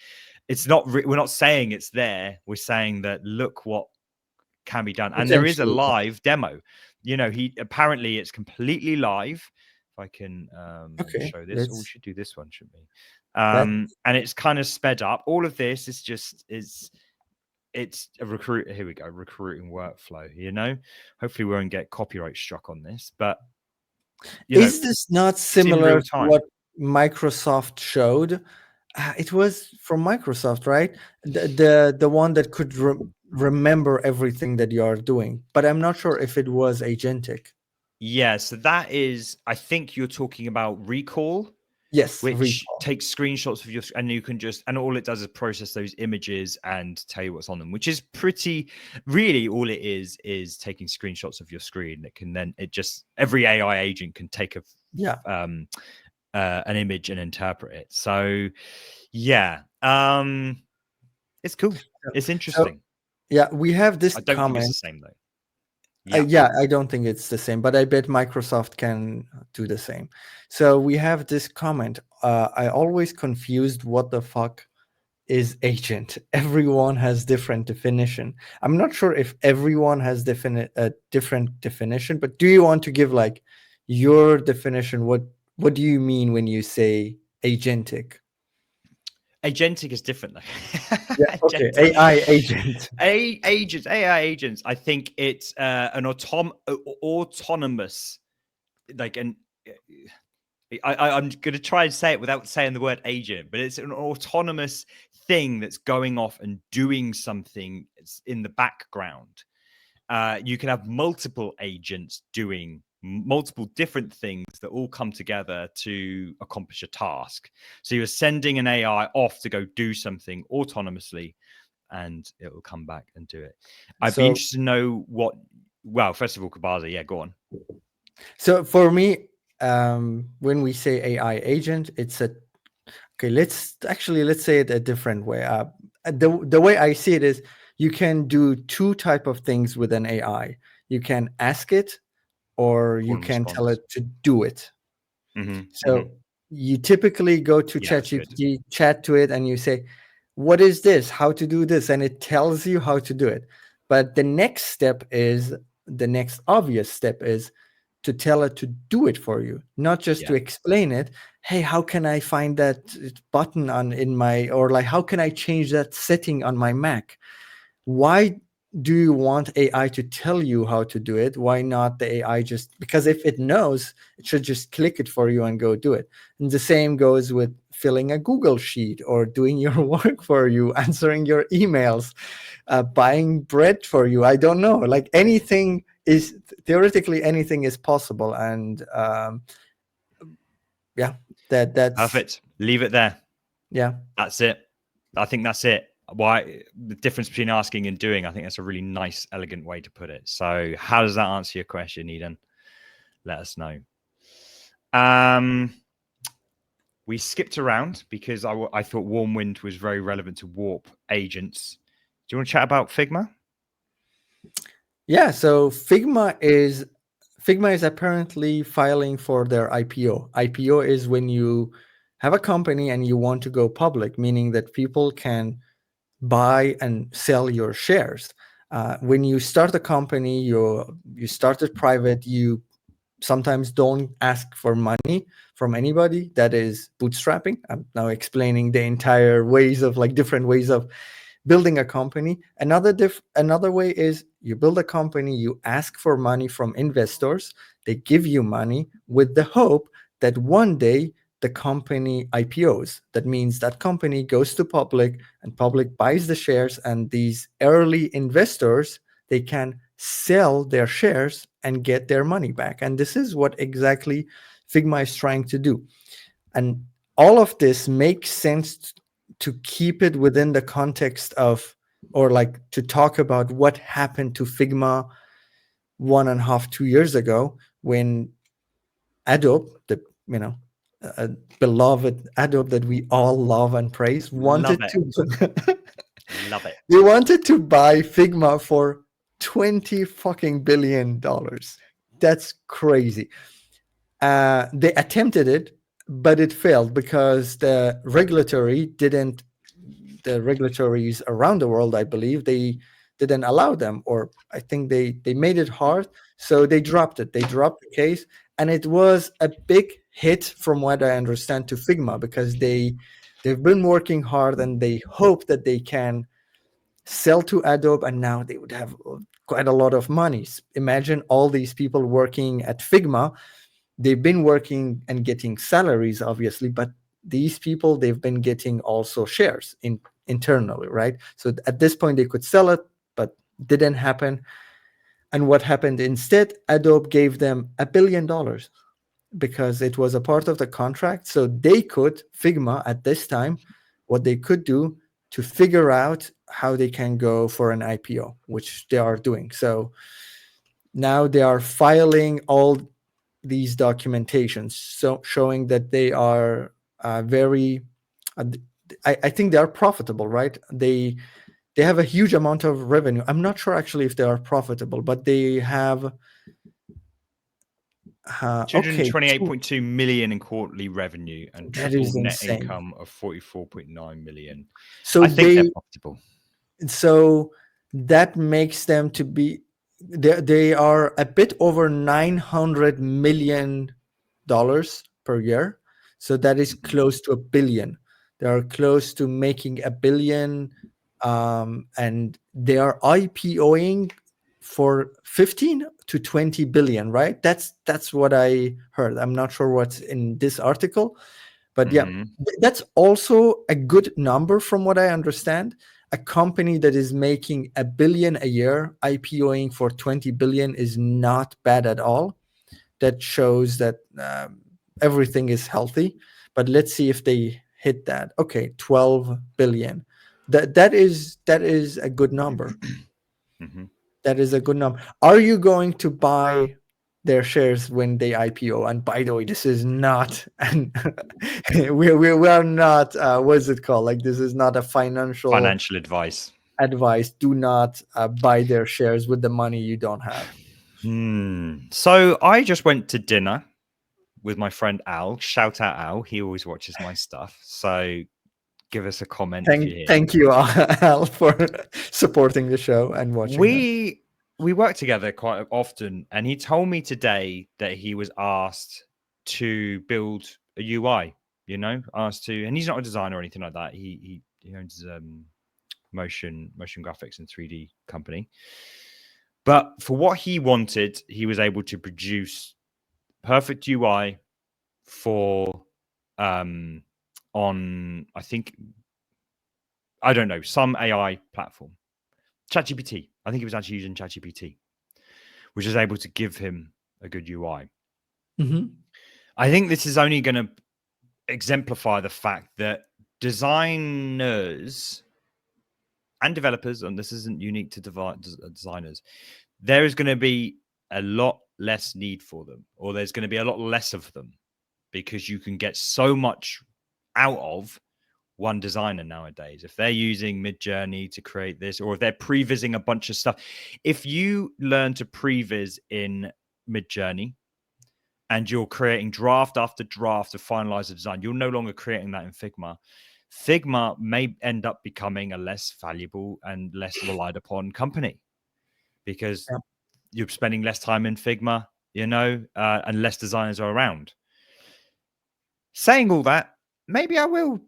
It's not. We're not saying it's there. We're saying that look what can be done, and there is a Potentially. live demo. He apparently it's completely live. If I can Okay, show this, or we should do this one, shouldn't we? that And it's kind of sped up. All of this is just it's a recruit. Here we go, recruiting workflow. Hopefully we won't get copyright struck on this, but is this not it's in similar real to time. what Microsoft showed? It was from Microsoft, right? The one that could remember everything that you are doing, but I'm not sure if it was agentic. Yeah, so that is, I think you're talking about Recall, Yes, which recall. takes screenshots of your, and you can just, and all it does is process those images and tell you what's on them, which is really all it is taking screenshots of your screen. That can then, every AI agent can take an image and interpret it. So yeah, it's cool. It's interesting. Yeah, we have this I don't think it's comment. the same though. Yeah. Yeah, I don't think it's the same, but I bet Microsoft can do the same. So we have this comment. I always confused what the fuck is agent. Everyone has different definition. I'm not sure if everyone has a different definition, but do you want to give like your definition? What do you mean when you say agentic? Agentic is different though. Yeah, okay. AI agent. AI agents. I think it's an autonomous, like I'm going to try and say it without saying the word agent, but it's an autonomous thing that's going off and doing something in the background. You can have multiple agents doing multiple different things that all come together to accomplish a task. So you're sending an AI off to go do something autonomously, and it will come back and do it. I'd be interested to know what. Well, first of all, Kabaza, yeah, go on. So for me, when we say AI agent, it's okay. Let's say it a different way. The way I see it is you can do two type of things with an AI. You can ask it, or you can tell it to do it. So you typically go to ChatGPT, chat to it, and you say, "What is this? How to do this?" And it tells you how to do it. But the next obvious step is to tell it to do it for you, not just to explain it. Hey, how can I find that button how can I change that setting on my Mac? Why do you want AI to tell you how to do it? Why not the AI because if it knows, it should just click it for you and go do it. And the same goes with filling a Google sheet or doing your work for you, answering your emails, buying bread for you. I don't know. Like theoretically anything is possible. And that's perfect. Leave it there. Yeah. That's it. I think that's it. Why the difference between asking and doing, I think that's a really nice, elegant way to put it. So how does that answer your question, Eden? Let us know. We skipped around because I thought Warmind was very relevant to Warp agents. Do you want to chat about Figma? Yeah, so Figma is apparently filing for their IPO. IPO is when you have a company and you want to go public, meaning that people can buy and sell your shares. When you start a company, you start it private, you sometimes don't ask for money from anybody. That is bootstrapping. I'm now explaining the entire different ways of building a company. Another way is you build a company, you ask for money from investors, they give you money with the hope that one day the company IPOs. That means that company goes to public and public buys the shares, and these early investors, they can sell their shares and get their money back. And this is what exactly Figma is trying to do. And all of this makes sense to keep it within the context of, or to talk about what happened to Figma 1.5, 2 years ago when Adobe, the beloved Adobe that we all love and praise, wanted to love it. They wanted to buy Figma for $20 billion. That's crazy. They attempted it, but it failed because the regulatories around the world, I believe, they didn't allow them, or I think they made it hard, so they dropped it. They dropped the case, and it was a big hit, from what I understand, to Figma, because they've been working hard and they hope that they can sell to Adobe, and now they would have quite a lot of money. Imagine all these people working at Figma. They've been working and getting salaries, obviously, but these people, they've been getting also shares internally, right? So at this point they could sell it, but didn't happen. And what happened instead? Adobe gave them $1 billion because it was a part of the contract. So they could, Figma at this time, what they could do to figure out how they can go for an IPO, which they are doing. So now they are filing all these documentations, so showing that they are very, I think they are profitable, right? They have a huge amount of revenue. I'm not sure actually if they are profitable, but they have okay, 228.2 million in quarterly revenue and that triple is net insane. income of 44.9 million. So I think they're profitable. So that makes them to be, they are a bit over $900 million per year. So that is close to $1 billion. They are close to making $1 billion, and they are IPOing for 15 to 20 billion, right? That's what I heard. I'm not sure what's in this article, but yeah, that's also a good number from what I understand. A company that is making $1 billion a year, IPOing for 20 billion, is not bad at all. That shows that everything is healthy. But let's see if they hit that. Okay, 12 billion. That is a good number. That is a good number. Are you going to buy their shares when they IPO? And by the way, this is not, and we are not, what is it called? Like, this is not a financial advice. Do not buy their shares with the money you don't have. So I just went to dinner with my friend Al. Shout out Al. He always watches my stuff. So give us a comment if you're here. Thank you, Al, for supporting the show and watching. We work together quite often, and he told me today that he was asked to build a UI. Asked to, and he's not a designer or anything like that. He owns motion graphics and 3D company. But for what he wanted, he was able to produce perfect UI for on, I think, I don't know, some AI platform. ChatGPT. I think he was actually using ChatGPT, which is able to give him a good UI. I think this is only going to exemplify the fact that designers and developers, and this isn't unique to designers, there is going to be a lot less need for them, or there's going to be a lot less of them, because you can get so much out of one designer nowadays. If they're using Midjourney to create this, or if they're prevising a bunch of stuff, if you learn to previs in Midjourney and you're creating draft after draft to finalize a design, you're no longer creating that in Figma. Figma may end up becoming a less valuable and less relied upon company, because you're spending less time in Figma, and less designers are around. Saying all that, maybe I will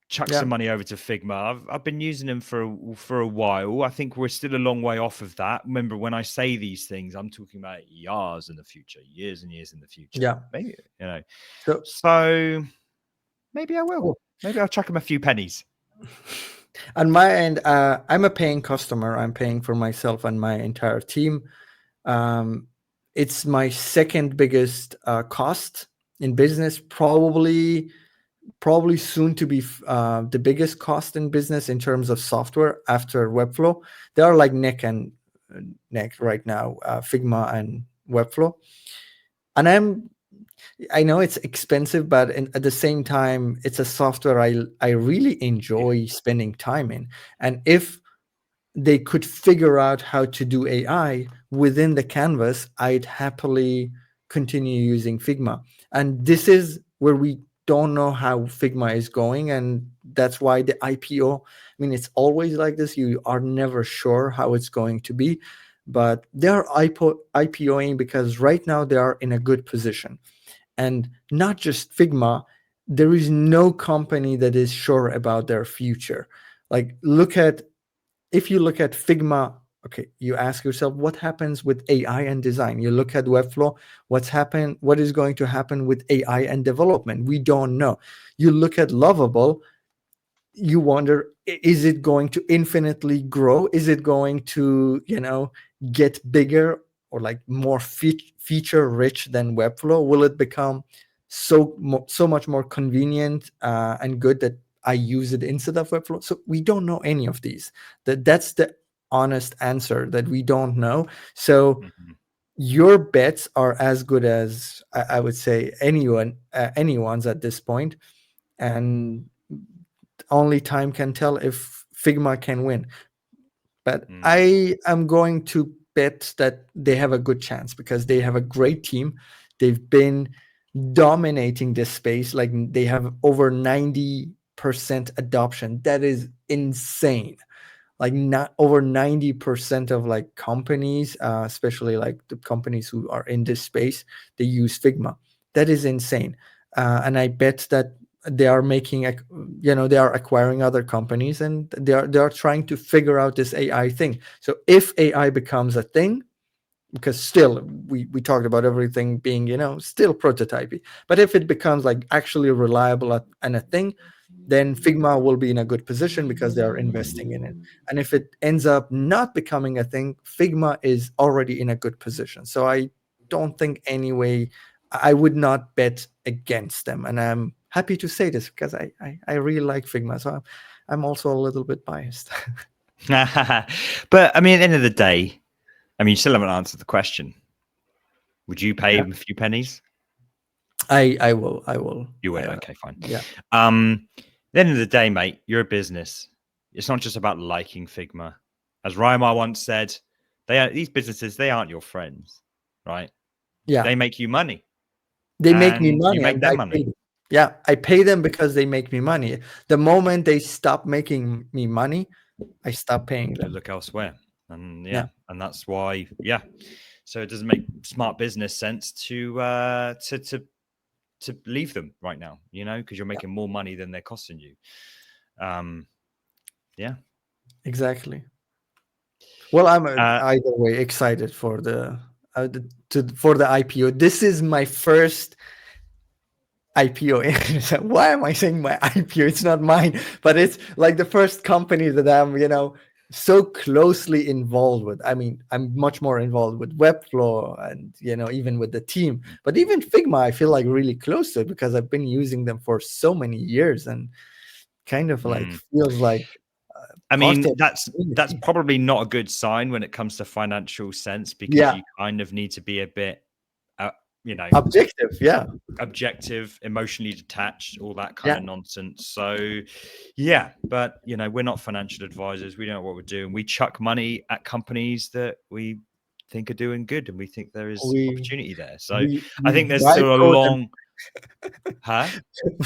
chuck some money over to Figma. I've been using them for a while. I think we're still a long way off of that. Remember, when I say these things, I'm talking about years in the future, years and years in the future. Yeah, maybe So maybe I will. Maybe I'll chuck them a few pennies. On my end, I'm a paying customer. I'm paying for myself and my entire team. It's my second biggest cost in business, probably soon to be the biggest cost in business in terms of software after Webflow. They are like neck and neck right now, Figma and Webflow. And I know it's expensive, but at the same time, it's a software I really enjoy spending time in. And if they could figure out how to do AI within the canvas, I'd happily continue using Figma. And this is where we don't know how Figma is going. And that's why the IPO, I mean, it's always like this. You are never sure how it's going to be. But they are IPOing because right now they are in a good position. And not just Figma, there is no company that is sure about their future. Like, if you look at Figma, okay, you ask yourself what happens with AI and design. You look at Webflow, what is going to happen with AI and development? We don't know. You look at Lovable, you wonder, is it going to infinitely grow? Is it going to, get bigger or like more feature rich than Webflow? Will it become so much more convenient and good that I use it instead of Webflow? So we don't know any of these. That's the honest answer, that we don't know. So Mhm. your bets are as good as I would say anyone's at this point, and only time can tell if Figma can win. But Mm. I am going to bet that they have a good chance because they have a great team. They've been dominating this space. Like, they have over 90% adoption. That is insane. Like, not over 90% of like companies, especially like the companies who are in this space, they use Figma. That is insane. And I bet that they are they are acquiring other companies, and they are trying to figure out this AI thing. So if AI becomes a thing, because still we talked about everything being still prototypey, but if it becomes like actually reliable and a thing, then Figma will be in a good position because they are investing in it. And if it ends up not becoming a thing, Figma is already in a good position. So I don't think anyway, I would not bet against them. And I'm happy to say this because I really like Figma. So I'm also a little bit biased. But I mean, at the end of the day, I mean, you still haven't answered the question. Would you pay Yeah. him a few pennies? I will. You would. Okay, fine. Yeah. At the end of the day, mate, you're a business. It's not just about liking Figma. As Rymar once said, these businesses, they aren't your friends, right? Yeah. They make you money, They make me and you money, make and them I pay money. them. Yeah, I pay them because they make me money. The moment they stop making me money, I stop paying You them. look elsewhere, and Yeah, and that's why, So it doesn't make smart business sense to leave them right now, because you're yeah, making more money than they're costing you. Yeah. exactly. Well, I'm Uh, either way excited for for the IPO. This is my first IPO. Why am I saying my IPO? It's not mine, but it's like the first company that I'm, so closely involved with. I mean, I'm much more involved with Webflow and, even with the team. But even Figma, I feel like really close to it because I've been using them for so many years and kind of like mm. feels like I part mean, of that's the community. probably not a good sign when it comes to financial sense, because Yeah, you kind of need to be a bit, uh, you know, objective. Yeah, objective, emotionally detached, all that kind yeah. of nonsense. So, yeah, but we're not financial advisors. We don't know what we're doing. We chuck money at companies that we think are doing good, and we think there is We opportunity there. So, I we think there's vibe still a code and long, huh?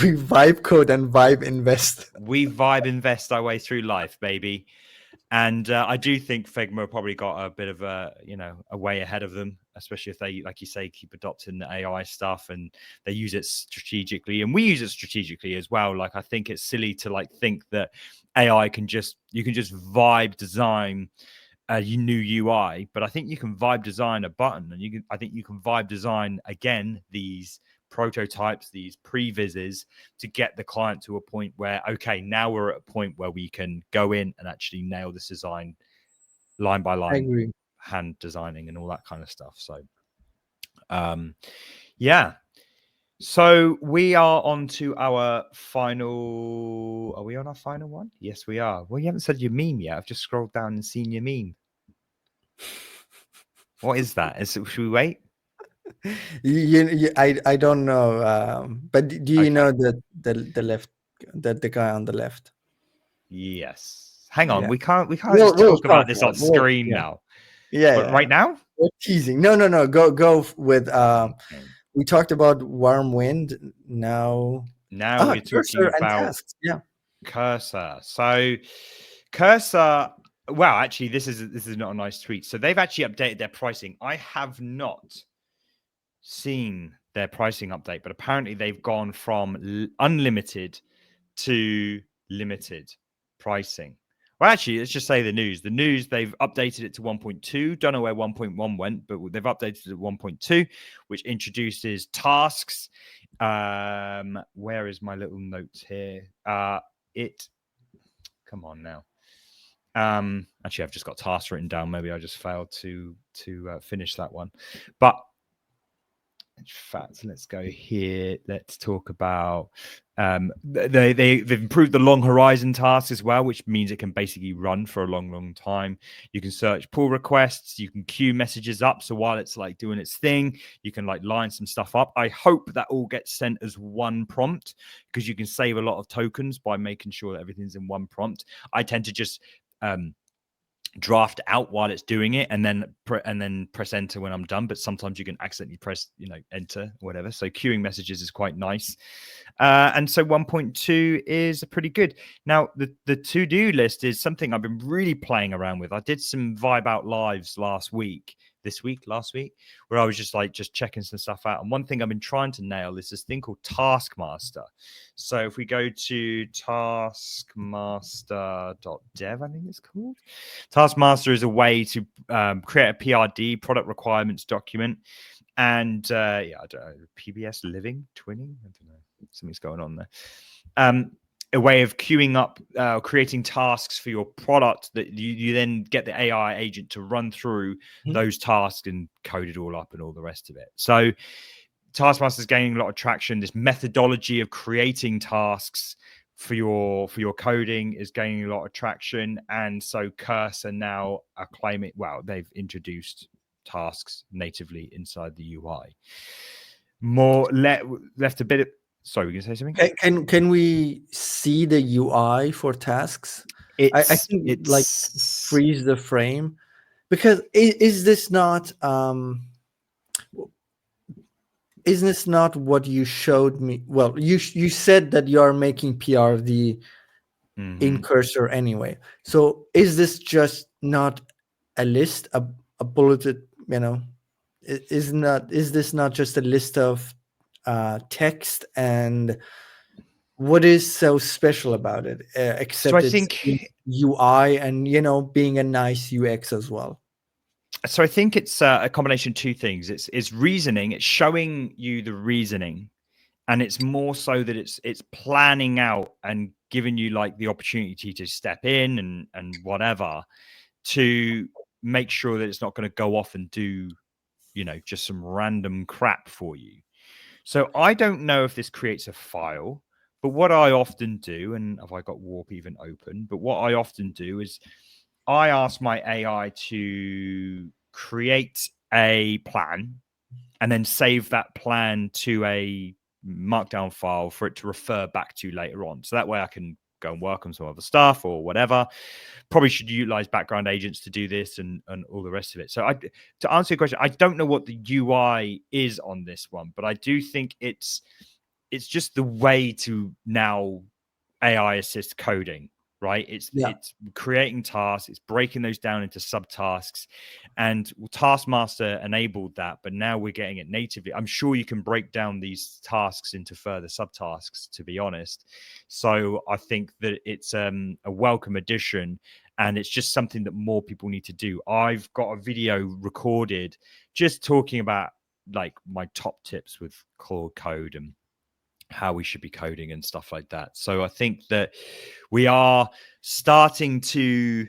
we vibe code and vibe invest. We vibe invest our way through life, baby. And I do think Figma probably got a bit of a way ahead of them, especially if they, like you say, keep adopting the AI stuff and they use it strategically. And we use it strategically as well. Like, I think it's silly to think that AI you can just vibe design a new UI, but I think you can vibe design a button, and I think you can vibe design again these prototypes, these previses, to get the client to a point where, okay, now we're at a point where we can go in and actually nail this design line by I line, agree. hand designing and all that kind of stuff. So, um, yeah. So we are on to our final. Are we on our final one? Yes, we are. Well, you haven't said your meme yet. I've just scrolled down and seen your meme. What is that? Should we wait? I don't know, but do you Okay. know that the guy on the left? Yes. Hang on, Yeah. we can't We'll just talk about talk this about on it. We'll, screen yeah. now. Yeah, But right yeah. now? We're teasing. No. Go with Okay. we talked about Warmind. Now Now we're talking cursor and about tasks. Yeah. Cursor. So Cursor, well, actually, this is not a nice tweet. So they've actually updated their pricing. I have not seen their pricing update, but apparently they've gone from unlimited to limited pricing. Well, actually, let's just say the news. The news, they've updated it to 1.2. Don't know where 1.1 went, but they've updated it to 1.2, which introduces tasks. Where is my little notes here? Come on now. Actually, I've just got tasks written down. Maybe I just failed to finish that one. But in fact, let's go here. Let's talk about they've improved the long horizon tasks as well, which means it can basically run for a long time. You can search pull requests, you can queue messages up, so while it's like doing its thing, you can like line some stuff up. I hope that all gets sent as one prompt, because you can save a lot of tokens by making sure that everything's in one prompt. I tend to just draft out while it's doing it and then press enter when I'm done, but sometimes you can accidentally press enter or whatever. So queuing messages is quite nice, and so 1.2 is pretty good. Now the to-do list is something I've been really playing around with. I did some Vibe Out lives last week, where I was just checking some stuff out. And one thing I've been trying to nail is this thing called Taskmaster. So if we go to taskmaster.dev, I think it's called. Taskmaster is a way to create a PRD, product requirements document. And I don't know, PBS living, twinning, I don't know, something's going on there. A way of queuing up, creating tasks for your product that you then get the AI agent to run through those tasks and code it all up and all the rest of it. So Taskmaster is gaining a lot of traction. This methodology of creating tasks for your coding is gaining a lot of traction. And so Cursor now are claiming, well, they've introduced tasks natively inside the UI. More left a bit of, sorry, we're gonna say something? Can we see the UI for tasks? I think like freeze the frame, because is this not isn't this not what you showed me? Well, you said that you are making PRD in Cursor anyway. So is this just not a list, a bulleted, is this not just a list of text? And what is so special about it, except So I it's think UI and being a nice UX as well? So I think it's a combination of two things. It's reasoning. It's showing you the reasoning, and it's more so that it's planning out and giving you like the opportunity to step in and whatever, to make sure that it's not going to go off and do just some random crap for you. So I don't know if this creates a file, but what I often do, and have I got Warp even open? But what I often do is I ask my AI to create a plan and then save that plan to a markdown file for it to refer back to later on. So that way I can go and work on some other stuff or whatever. Probably should utilize background agents to do this and all the rest of it. So to answer your question, I don't know what the UI is on this one, but I do think it's just the way to now AI assist coding, right? It's creating tasks, it's breaking those down into subtasks, and Taskmaster enabled that, but now we're getting it natively. I'm sure you can break down these tasks into further subtasks, to be honest. So I think that it's a welcome addition, and it's just something that more people need to do. I've got a video recorded just talking about like my top tips with Claude Code and how we should be coding and stuff like that. So I think that we are starting to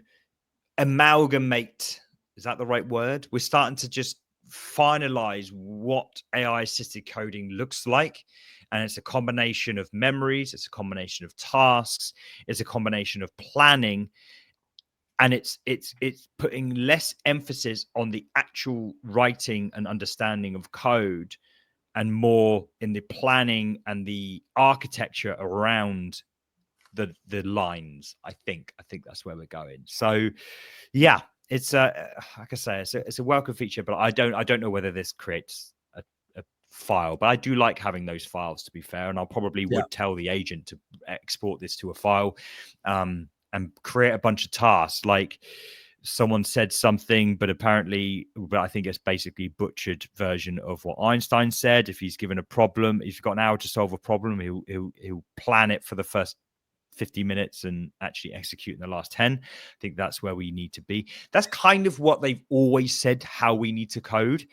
amalgamate. Is that the right word? We're starting to just finalize what AI assisted coding looks like. And it's a combination of memories, it's a combination of tasks, it's a combination of planning. And it's putting less emphasis on the actual writing and understanding of code, and more in the planning and the architecture around the lines. I think that's where we're going. So yeah, it's like I say, it's a welcome feature, but I don't know whether this creates a file, but I do like having those files, to be fair, and I'll probably would tell the agent to export this to a file and create a bunch of tasks. Like someone said something, but I think it's basically butchered version of what Einstein said. If he's given a problem, if you've got an hour to solve a problem, he'll plan it for the first 50 minutes and actually execute in the last 10. I think that's where we need to be. That's kind of what they've always said, how we need to code.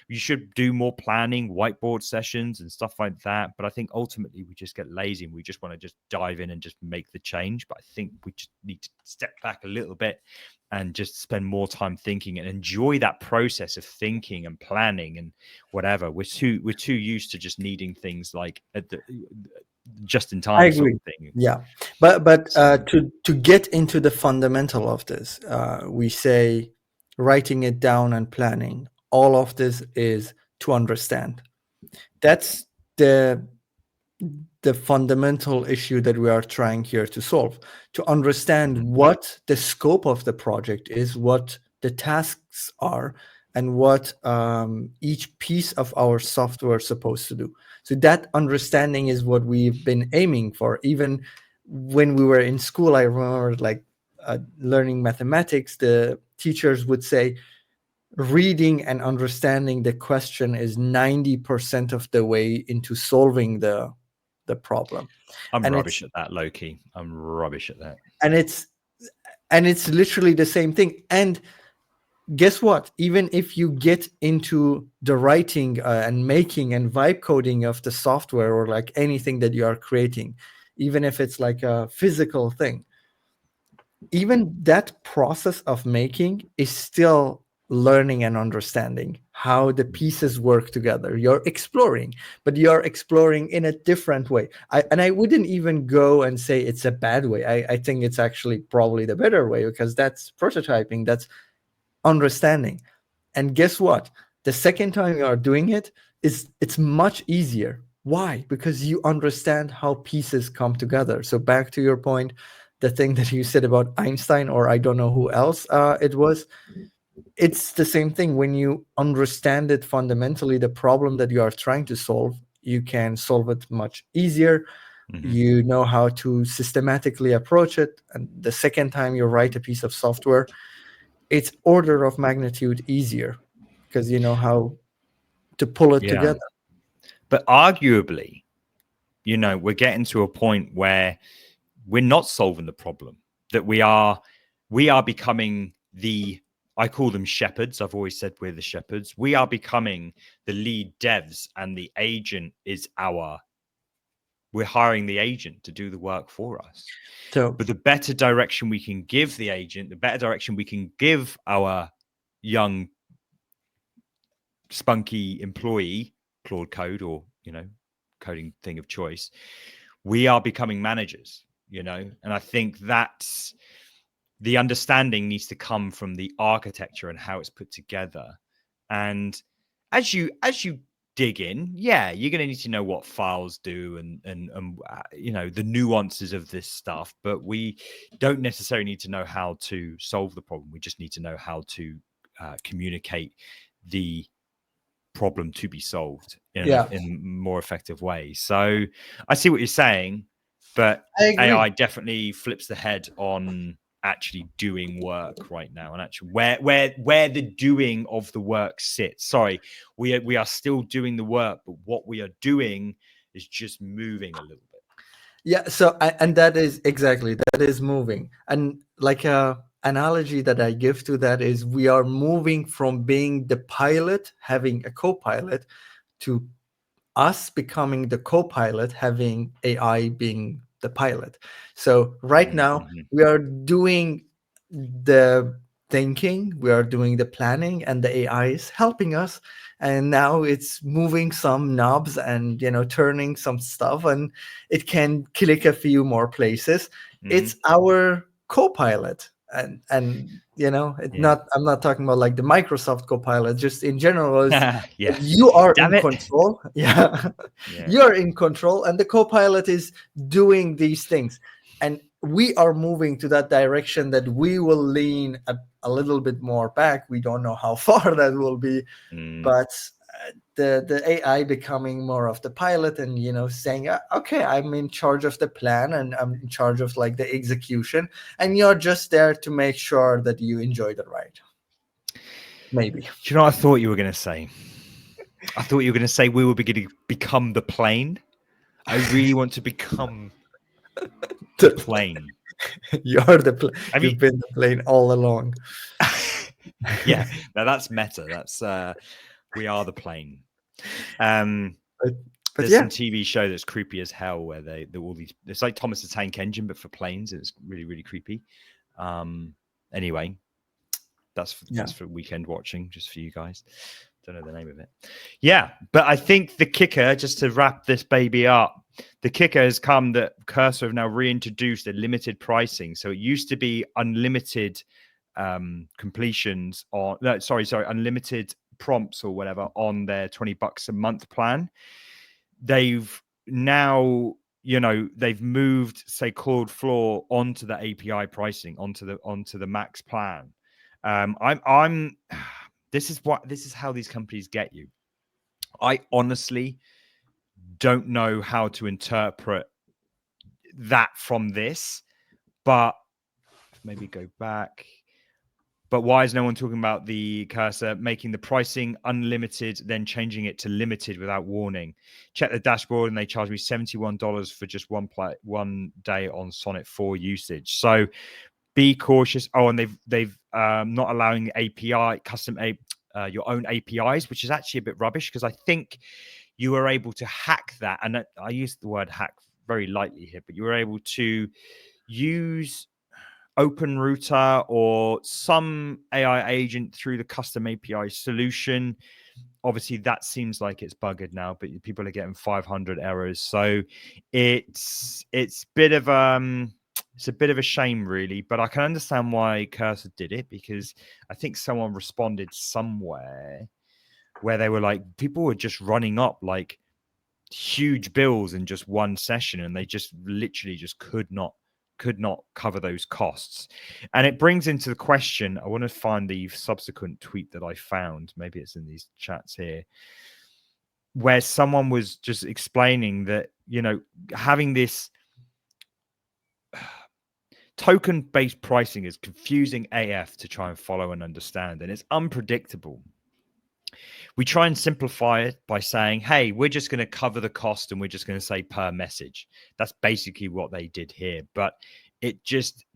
You should do more planning, whiteboard sessions and stuff like that. But I think ultimately we just get lazy and we just want to just dive in and just make the change. But I think we just need to step back a little bit and just spend more time thinking and enjoy that process of thinking and planning and whatever. We're too used to just needing things like just in time sort of thing. Yeah, but to get into the fundamental of this, we say writing it down and planning. All of this is to understand. That's the fundamental issue that we are trying here to solve. To understand what the scope of the project is, what the tasks are, and what each piece of our software is supposed to do. So that understanding is what we've been aiming for. Even when we were in school, I remember learning mathematics, the teachers would say, reading and understanding the question is 90% of the way into solving the problem. I'm rubbish at that, low-key. I'm rubbish at that. And it's literally the same thing. And guess what? Even if you get into the writing and making and vibe coding of the software or like anything that you are creating, even if it's like a physical thing, even that process of making is still learning and understanding how the pieces work together. You're exploring, but you're exploring in a different way. I wouldn't even go and say it's a bad way. I think it's actually probably the better way, because that's prototyping, that's understanding. And guess what? The second time you are doing it, it's much easier. Why? Because you understand how pieces come together. So back to your point, the thing that you said about Einstein, or I don't know who else it was, it's the same thing. When you understand it fundamentally, the problem that you are trying to solve, you can solve it much easier. You know how to systematically approach it. And the second time you write a piece of software, it's order of magnitude easier because you know how to pull it together. But arguably, we're getting to a point where we're not solving the problem, that we are becoming I call them shepherds. I've always said we're the shepherds. We are becoming the lead devs, and the agent is we're hiring the agent to do the work for us. But the better direction we can give the agent, the better direction we can give our young spunky employee, Claude Code or, coding thing of choice, we are becoming managers, and I think that's the understanding needs to come from the architecture and how it's put together. And as you dig in, you're going to need to know what files do and the nuances of this stuff, but we don't necessarily need to know how to solve the problem. We just need to know how to communicate the problem to be solved in a more effective way. So I see what you're saying, but AI definitely flips the head on actually doing work right now, and actually where the doing of the work sits. Sorry, we are still doing the work, but what we are doing is just moving a little bit. So and that is moving. And like a analogy that I give to that is, we are moving from being the pilot, having a co-pilot, to us becoming the co-pilot, having AI being the pilot. So right now we are doing the thinking, we are doing the planning, and the AI is helping us. And now it's moving some knobs and turning some stuff, and it can click a few more places. It's our co-pilot. And not, I'm not talking about like the Microsoft Copilot, just in general, you are in control. You are in control, and the Copilot is doing these things. And we are moving to that direction that we will lean a little bit more back. We don't know how far that will be, but the AI becoming more of the pilot, and saying, okay, I'm in charge of the plan and I'm in charge of like the execution, and you're just there to make sure that you enjoy the ride. Maybe. Do you know what I thought you were going to say? I thought you were going to say we were going to become the plane. I really want to become the plane. You're the I mean, you've been the plane all along. yeah, now that's meta. That's we are the plane. But There's yeah, some TV show that's creepy as hell where they all these. It's like Thomas the Tank Engine, but for planes. It's really really creepy. Anyway, that's for weekend watching, just for you guys. Don't know the name of it. Yeah, but I think the kicker, just to wrap this baby up, the kicker has come that Cursor have now reintroduced a limited pricing. So it used to be unlimited completions on unlimited prompts or whatever on their $20 a month plan. They've now they've moved, say, Claude Floor onto the API pricing, onto the max plan. I'm this is how these companies get you. I honestly don't know how to interpret that from this, but maybe go back. But why is no one talking about the Cursor making the pricing unlimited, then changing it to limited without warning? Check the dashboard, and they charge me $71 for just one day on Sonnet 4 usage. So be cautious. Oh, and they've not allowing API your own APIs, which is actually a bit rubbish, because I think you were able to hack that, and I use the word hack very lightly here, but you were able to use OpenRouter or some AI agent through the custom API solution. Obviously, that seems like it's buggered now, but people are getting 500 errors. So it's a bit of a shame, really. But I can understand why Cursor did it, because I think someone responded somewhere where they were like, people were just running up like huge bills in just one session, and they just literally just could not cover those costs. And it brings into the question, I want to find the subsequent tweet that I found, maybe it's in these chats here, where someone was just explaining that having this token based pricing is confusing AF to try and follow and understand, and it's unpredictable. We try and simplify it by saying, hey, we're just going to cover the cost, and we're just going to say per message. That's basically what they did here. But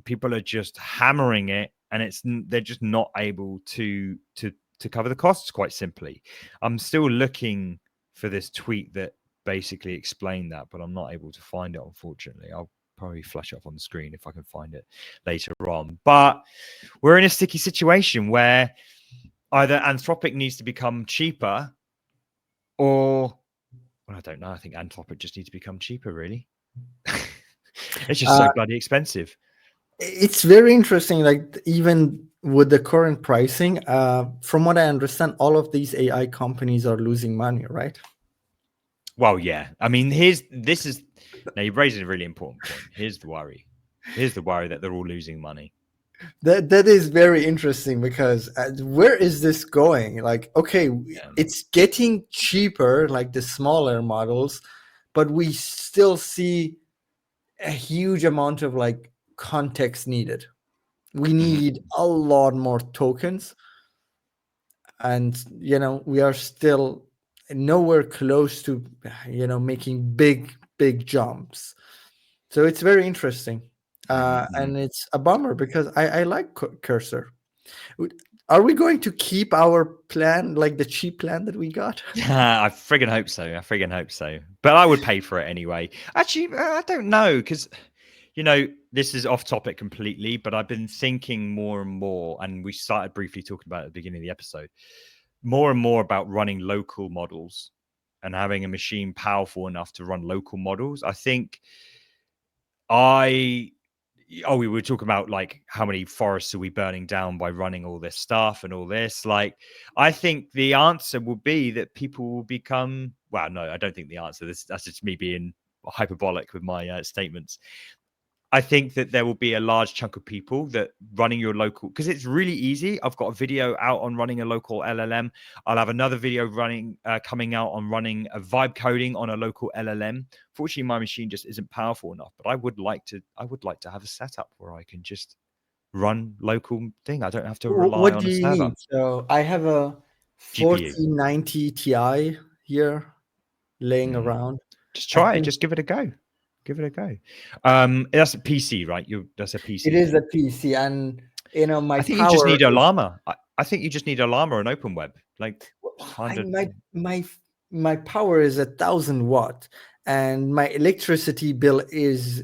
people are just hammering it, and they're just not able to cover the costs, quite simply. I'm still looking for this tweet that basically explained that, but I'm not able to find it, unfortunately. I'll probably flash it up on the screen if I can find it later on. But we're in a sticky situation where either Anthropic needs to become cheaper, or, well, I don't know. I think Anthropic just needs to become cheaper, really. It's just so bloody expensive. It's very interesting. Like, even with the current pricing, from what I understand, all of these AI companies are losing money, right? Well, yeah. I mean, now you're raising a really important point. Here's the worry that they're all losing money. That is very interesting, because where is this going? Like, okay, it's getting cheaper, like the smaller models, but we still see a huge amount of like context needed. We need a lot more tokens, and we are still nowhere close to making big jumps. So it's very interesting. And it's a bummer, because I like Cursor. Are we going to keep our plan, like the cheap plan that we got? I friggin' hope so. But I would pay for it anyway. Actually, I don't know, because this is off topic completely, but I've been thinking more and more, and we started briefly talking about it at the beginning of the episode, more and more about running local models and having a machine powerful enough to run local models. I think we were talking about like how many forests are we burning down by running all this stuff and all this. Like, I think the answer will be that people will become, well, no, I don't think the answer, that's just me being hyperbolic with my statements. I think that there will be a large chunk of people that running your local, because it's really easy. I've got a video out on running a local LLM. I'll have another video running coming out on running a vibe coding on a local LLM. Fortunately, my machine just isn't powerful enough, but I would like to have a setup where I can just run local thing. I don't have to rely What on do a you server. need? So I have a GPU. 4090 Ti here laying around. Just I try it. think Just give it a go. Give it a go. That's a PC, right? That's a it PC is thing. a PC, and my I think you just power need a is. llama. I think you just need a llama or an open web. Like I 100. my power is 1,000 watt, and my electricity bill is,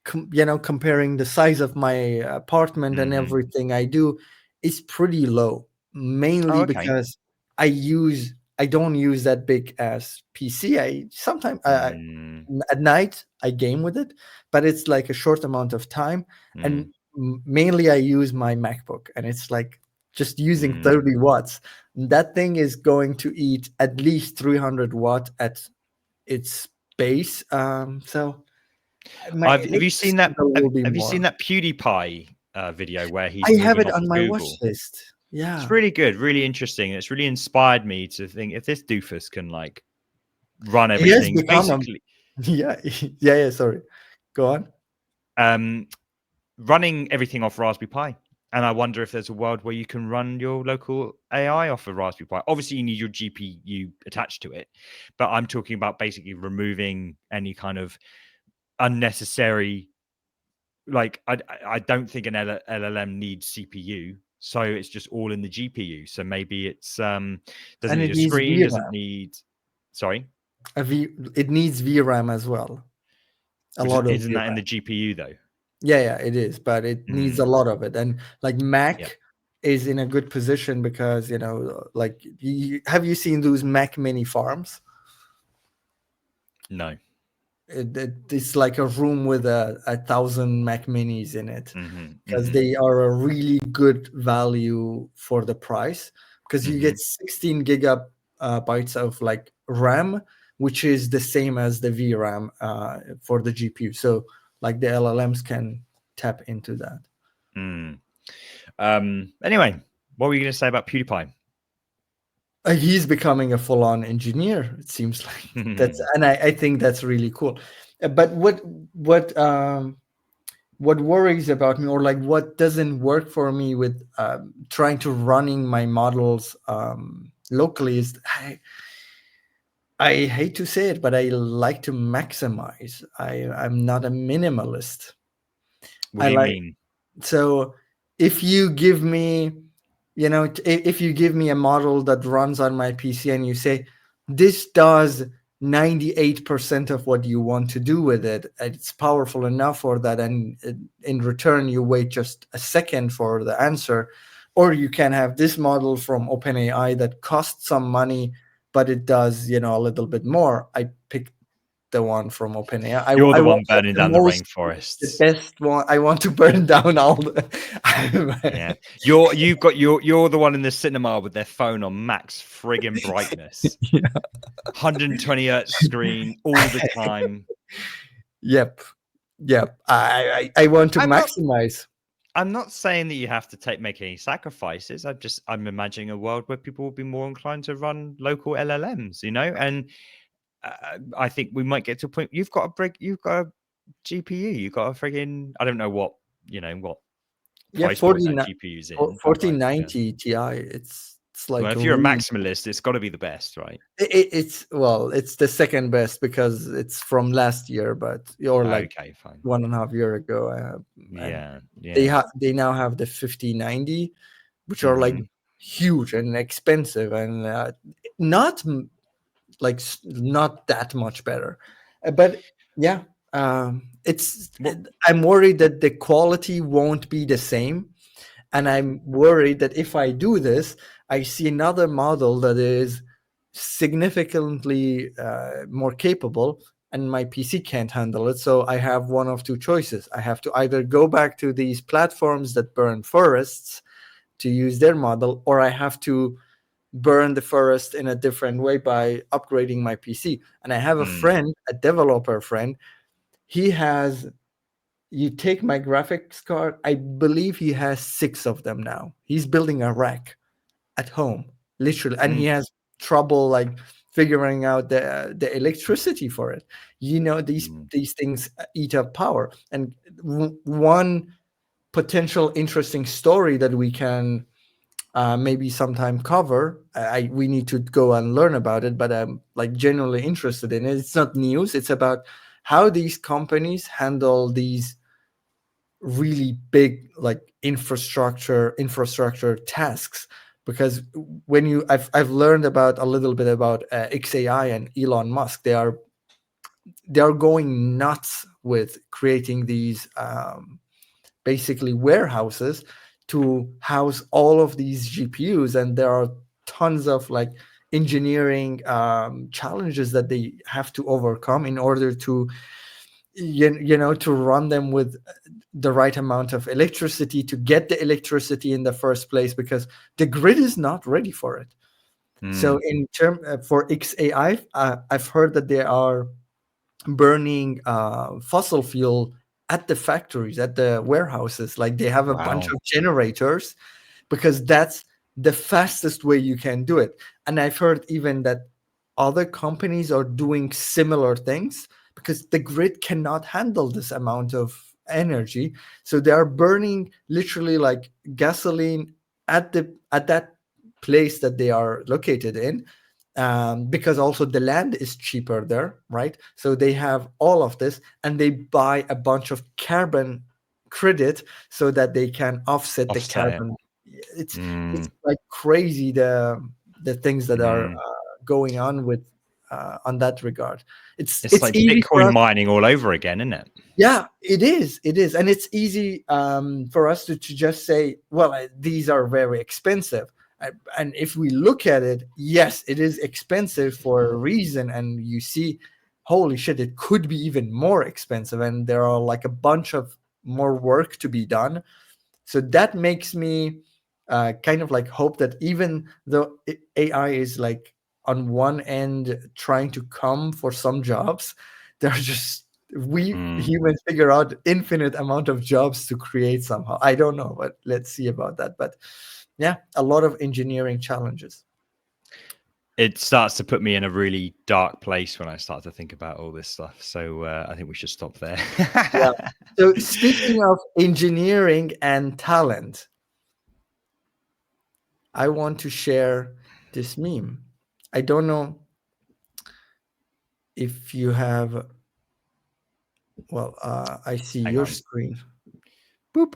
comparing the size of my apartment and Mhm. everything I do, is pretty low. Oh, Mainly okay. because I don't use that big as PC. I sometimes Mm, at night I game with it, but it's like a short amount of time, and mm, mainly I use my MacBook, and it's like just using mm. 30 watts. That thing is going to eat at least 300 watt at its base. So my Have you seen electricity that? bill will be Have you seen more. that PewDiePie video where I he's have moving it off on of my watch Google? list. It's Yeah. really good, really interesting. It's really inspired me to think if this doofus can like run He has everything become a basically, yeah, yeah, sorry. Go on. um, running everything off Raspberry Pi. And I wonder if there's a world where you can run your local AI off of Raspberry Pi. Obviously, you need your GPU attached to it, but I'm talking about basically removing any kind of unnecessary. Like, I don't think an LLM needs CPU, so it's just all in the GPU. So maybe it's doesn't And need it a needs screen, doesn't VRAM. need. Sorry, It needs VRAM as well. A which lot of isn't that in VRAM. the GPU though? Yeah, it is, but it needs a Mm, lot of it. And like yeah, Mac is in a good position because, like, have you seen those Mac mini farms? no. It's like a room with 1,000 Mac minis in it, Mm-hmm, because mm-hmm, they are a really good value for the price, because you mm-hmm. get 16 gigabytes of like RAM, which is the same as the VRAM for the GPU. So like the LLMs can tap into that. Mm. Anyway, what were you going to say about PewDiePie? He's becoming a full-on engineer. It seems like and I think that's really cool. But what worries about me, or like what doesn't work for me with trying to running my models locally, is I hate to say it, but I like to maximize. I'm not a minimalist. What I do you like mean? So if you give me, if you give me a model that runs on my PC and you say this does 98% of what you want to do with it, it's powerful enough for that, and in return you wait just a second for the answer, or you can have this model from OpenAI that costs some money but it does, a little bit more. I pick the one from OpenAI. You're I the want one like burning the down the most, the rainforests. best one. I want to burn down all the. Yeah, you're the one in the cinema with their phone on max friggin' brightness, 120 hertz screen all the time. Yep, yep. I want to I'm not maximize. I'm not saying that you have to make any sacrifices. I'm imagining a world where people will be more inclined to run local LLMs, and I think we might get to a point. You've got a GPU, you've got a friggin' I don't know what Yeah, price point that GPU's in, but like yeah. 4090 Ti. It's Well, like if you're a really. maximalist, it's got to be the best, right? It's well, it's the second best because it's from last year, but or like Okay, fine. 1.5 year ago, and Yeah, yeah. they now have the 5090, which are like Hmm. huge and expensive, and not not that much better. But yeah, Well, I'm worried that the quality won't be the same, and I'm worried that if I do this, I see another model that is significantly more capable, and my PC can't handle it. So I have one of two choices. I have to either go back to these platforms that burn forests to use their model, or I have to burn the forest in a different way by upgrading my PC. And I have a mm, friend, a developer friend. He has you take my graphics card. I believe he has 6 of them now. He's building a rack at home, literally, and he has trouble like figuring out the electricity for it. These things eat up power. And one potential interesting story that we can maybe sometime cover. We need to go and learn about it, but I'm like genuinely interested in it. It's not news. It's about how these companies handle these really big like infrastructure tasks. Because I've learned about a little bit about XAI and Elon Musk. They are going nuts with creating these basically warehouses to house all of these GPUs, and there are tons of like engineering challenges that they have to overcome in order to to run them with the right amount of electricity, to get the electricity in the first place, because the grid is not ready for it. So in term for XAI, I've heard that they are burning fossil fuel at the factories, at the warehouses. Like they have a bunch of generators, because that's the fastest way you can do it. And I've heard even that other companies are doing similar things, because the grid cannot handle this amount of energy. So they are burning literally like gasoline at that place that they are located in, because also the land is cheaper there, right? So they have all of this, and they buy a bunch of carbon credit so that they can offset the carbon. It's like crazy, the things that are going on with on that regard. It's like easy for Bitcoin us. mining all over again, isn't it? Yeah, it is, and it's easy for us to just say, well, these are very expensive. And if we look at it, yes, it is expensive for a reason. And you see, holy shit, it could be even more expensive, and there are like a bunch of more work to be done. So that makes me kind of like hope that even though AI is like on one end trying to come for some jobs, there are just humans figure out infinite amount of jobs to create somehow. I don't know, but let's see about that. But yeah, a lot of engineering challenges. It starts to put me in a really dark place when I start to think about all this stuff. So I think we should stop there. Yeah. So speaking of engineering and talent, I want to share this meme. I don't know if you have. Well, I see Hang your on. screen. Boop.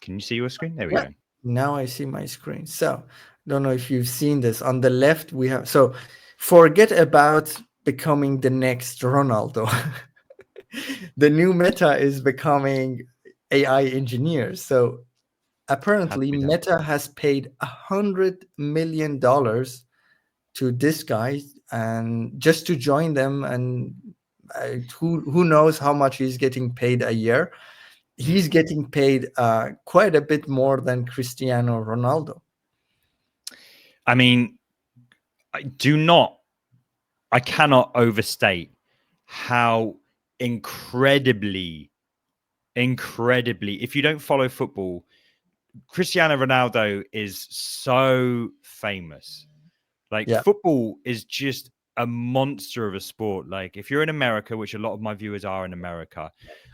Can you see your screen? There we go. Now I see my screen. So don't know if you've seen this. On the left, we have, so forget about becoming the next Ronaldo. The new meta is becoming AI engineers. So apparently Meta has paid $100 million to this guy, and just to join them. And who knows how much he's getting paid a year. He's getting paid quite a bit more than Cristiano Ronaldo. I mean, I cannot overstate how incredibly, if you don't follow football, Cristiano Ronaldo is so famous. Like football is just a monster of a sport. Like if you're in America, which a lot of my viewers are in America,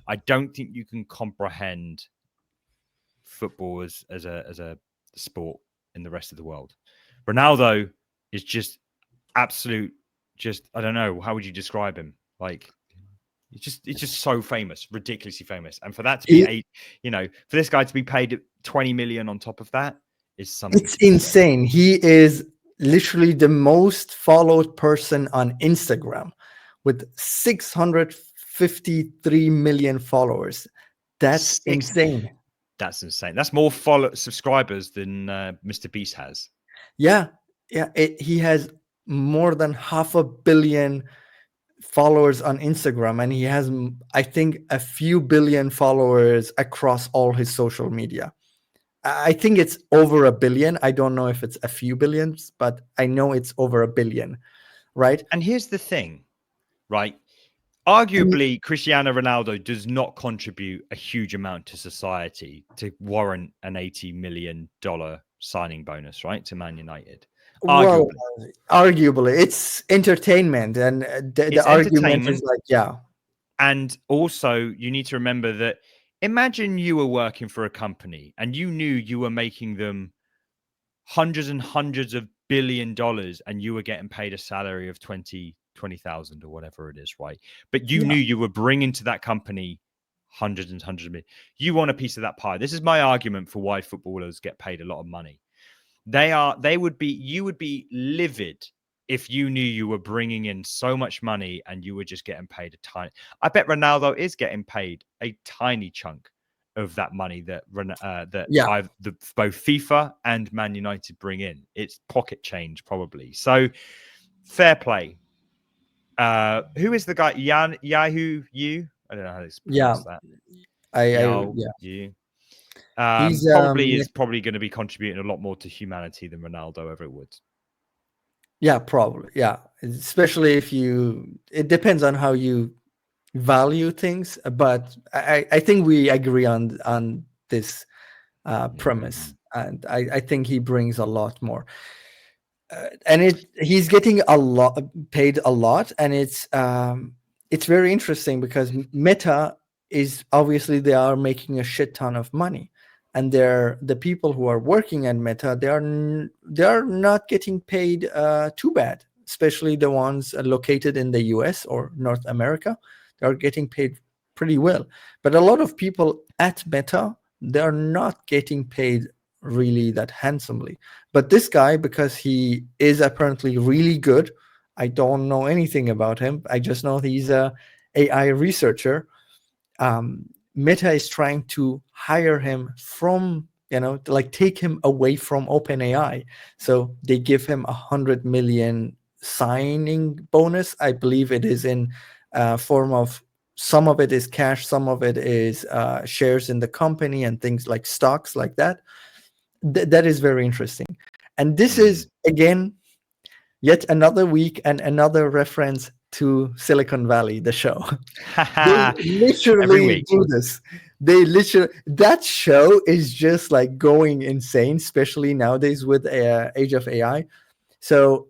I don't think you can comprehend football as a sport in the rest of the world. Ronaldo is just absolute, just I don't know, how would you describe him? Like it's just so famous, ridiculously famous. And for that to be for this guy to be paid 20 million on top of that is something. It's insane. He is literally the most followed person on Instagram with 653 million followers. That's insane. That's insane. That's more subscribers than Mr. Beast has. Yeah. He has more than 500 million followers on Instagram, and he has, I think, a few billion followers across all his social media. I think it's over 1 billion. I don't know if it's a few billions, but I know it's over 1 billion, right? And here's the thing, right? Arguably, Cristiano Ronaldo does not contribute a huge amount to society to warrant an $80 million signing bonus, right, to Man United. Well, Arguably. arguably, it's entertainment, and the argument is like, yeah. And also, you need to remember that imagine you were working for a company and you knew you were making them hundreds and hundreds of $billion and you were getting paid a salary of 20,000 or whatever it is, right? But you knew you were bringing to that company hundreds and hundreds of million. You want a piece of that pie. This is my argument for why footballers get paid a lot of money. You would be livid if you knew you were bringing in so much money and you were just getting paid a tiny. I bet Ronaldo is getting paid a tiny chunk of that money that both FIFA and Man United bring in. It's pocket change, probably. So fair play. Who is the guy? Yahoo? You? I don't know how to pronounce that. You. He's probably going to be contributing a lot more to humanity than Ronaldo ever would. Yeah, probably. Yeah, especially if it depends on how you value things, but I think we agree on this premise, and I think he brings a lot more, and he's getting paid a lot, and it's very interesting because Meta is obviously they are making a shit ton of money, and the people who are working at Meta, they are not getting paid too bad, especially the ones located in the US or North America. They are getting paid pretty well. But a lot of people at Meta, they're not getting paid really that handsomely. But this guy, because he is apparently really good, I don't know anything about him. I just know he's a AI researcher. Meta is trying to hire him from, take him away from OpenAI. So they give him $100 million signing bonus. I believe it is in form of, some of it is cash, some of it is shares in the company and things like stocks like that. That is very interesting. And this is, again, yet another week and another reference to Silicon Valley, the show. They literally do this. That show is just like going insane, especially nowadays with age of AI. So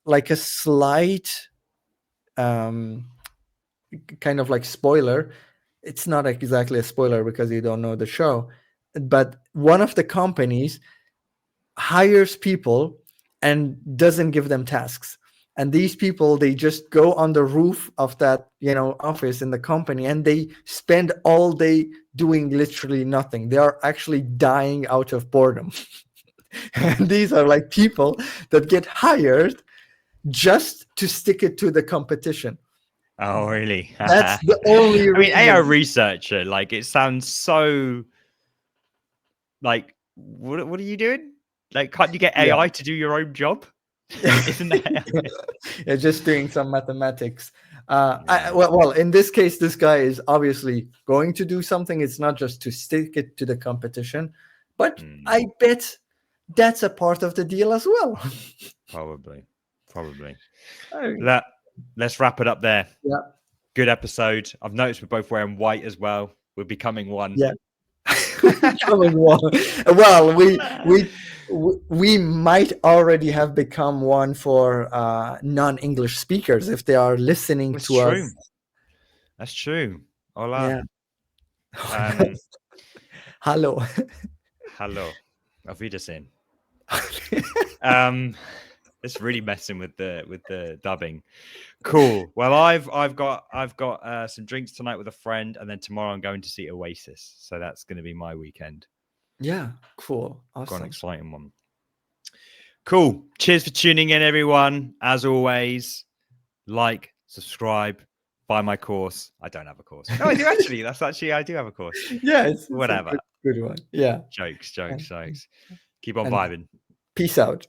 like a slight kind of like spoiler. It's not exactly a spoiler because you don't know the show, but one of the companies hires people and doesn't give them tasks. And these people, they just go on the roof of that, office in the company, and they spend all day doing literally nothing. They are actually dying out of boredom. And these are like people that get hired just to stick it to the competition. Oh, really? That's the only reason. I mean, AI researcher, like, it sounds so like, what are you doing? Like, can't you get AI to do your own job? Isn't that yeah, just doing some mathematics. Well, in this case, this guy is obviously going to do something. It's not just to stick it to the competition, but I bet that's a part of the deal as well. Probably. Let's wrap it up there. Yeah. Good episode. I've noticed we're both wearing white as well. We're becoming one. Yeah. Becoming one. Well, we might already have become one for non-English speakers if they are listening to us. That's true. Hola. Yeah. Hello. Auf Wiedersehen. It's really messing with the dubbing. Cool. Well, I've got some drinks tonight with a friend, and then tomorrow I'm going to see Oasis. So that's going to be my weekend. Yeah, cool. Awesome. Got an exciting one. Cool. Cheers for tuning in, everyone. As always, like, subscribe, buy my course. I don't have a course. No, I do actually. I do have a course. Yeah, it's whatever. A good one. Yeah. Jokes. Keep on vibing. Peace out.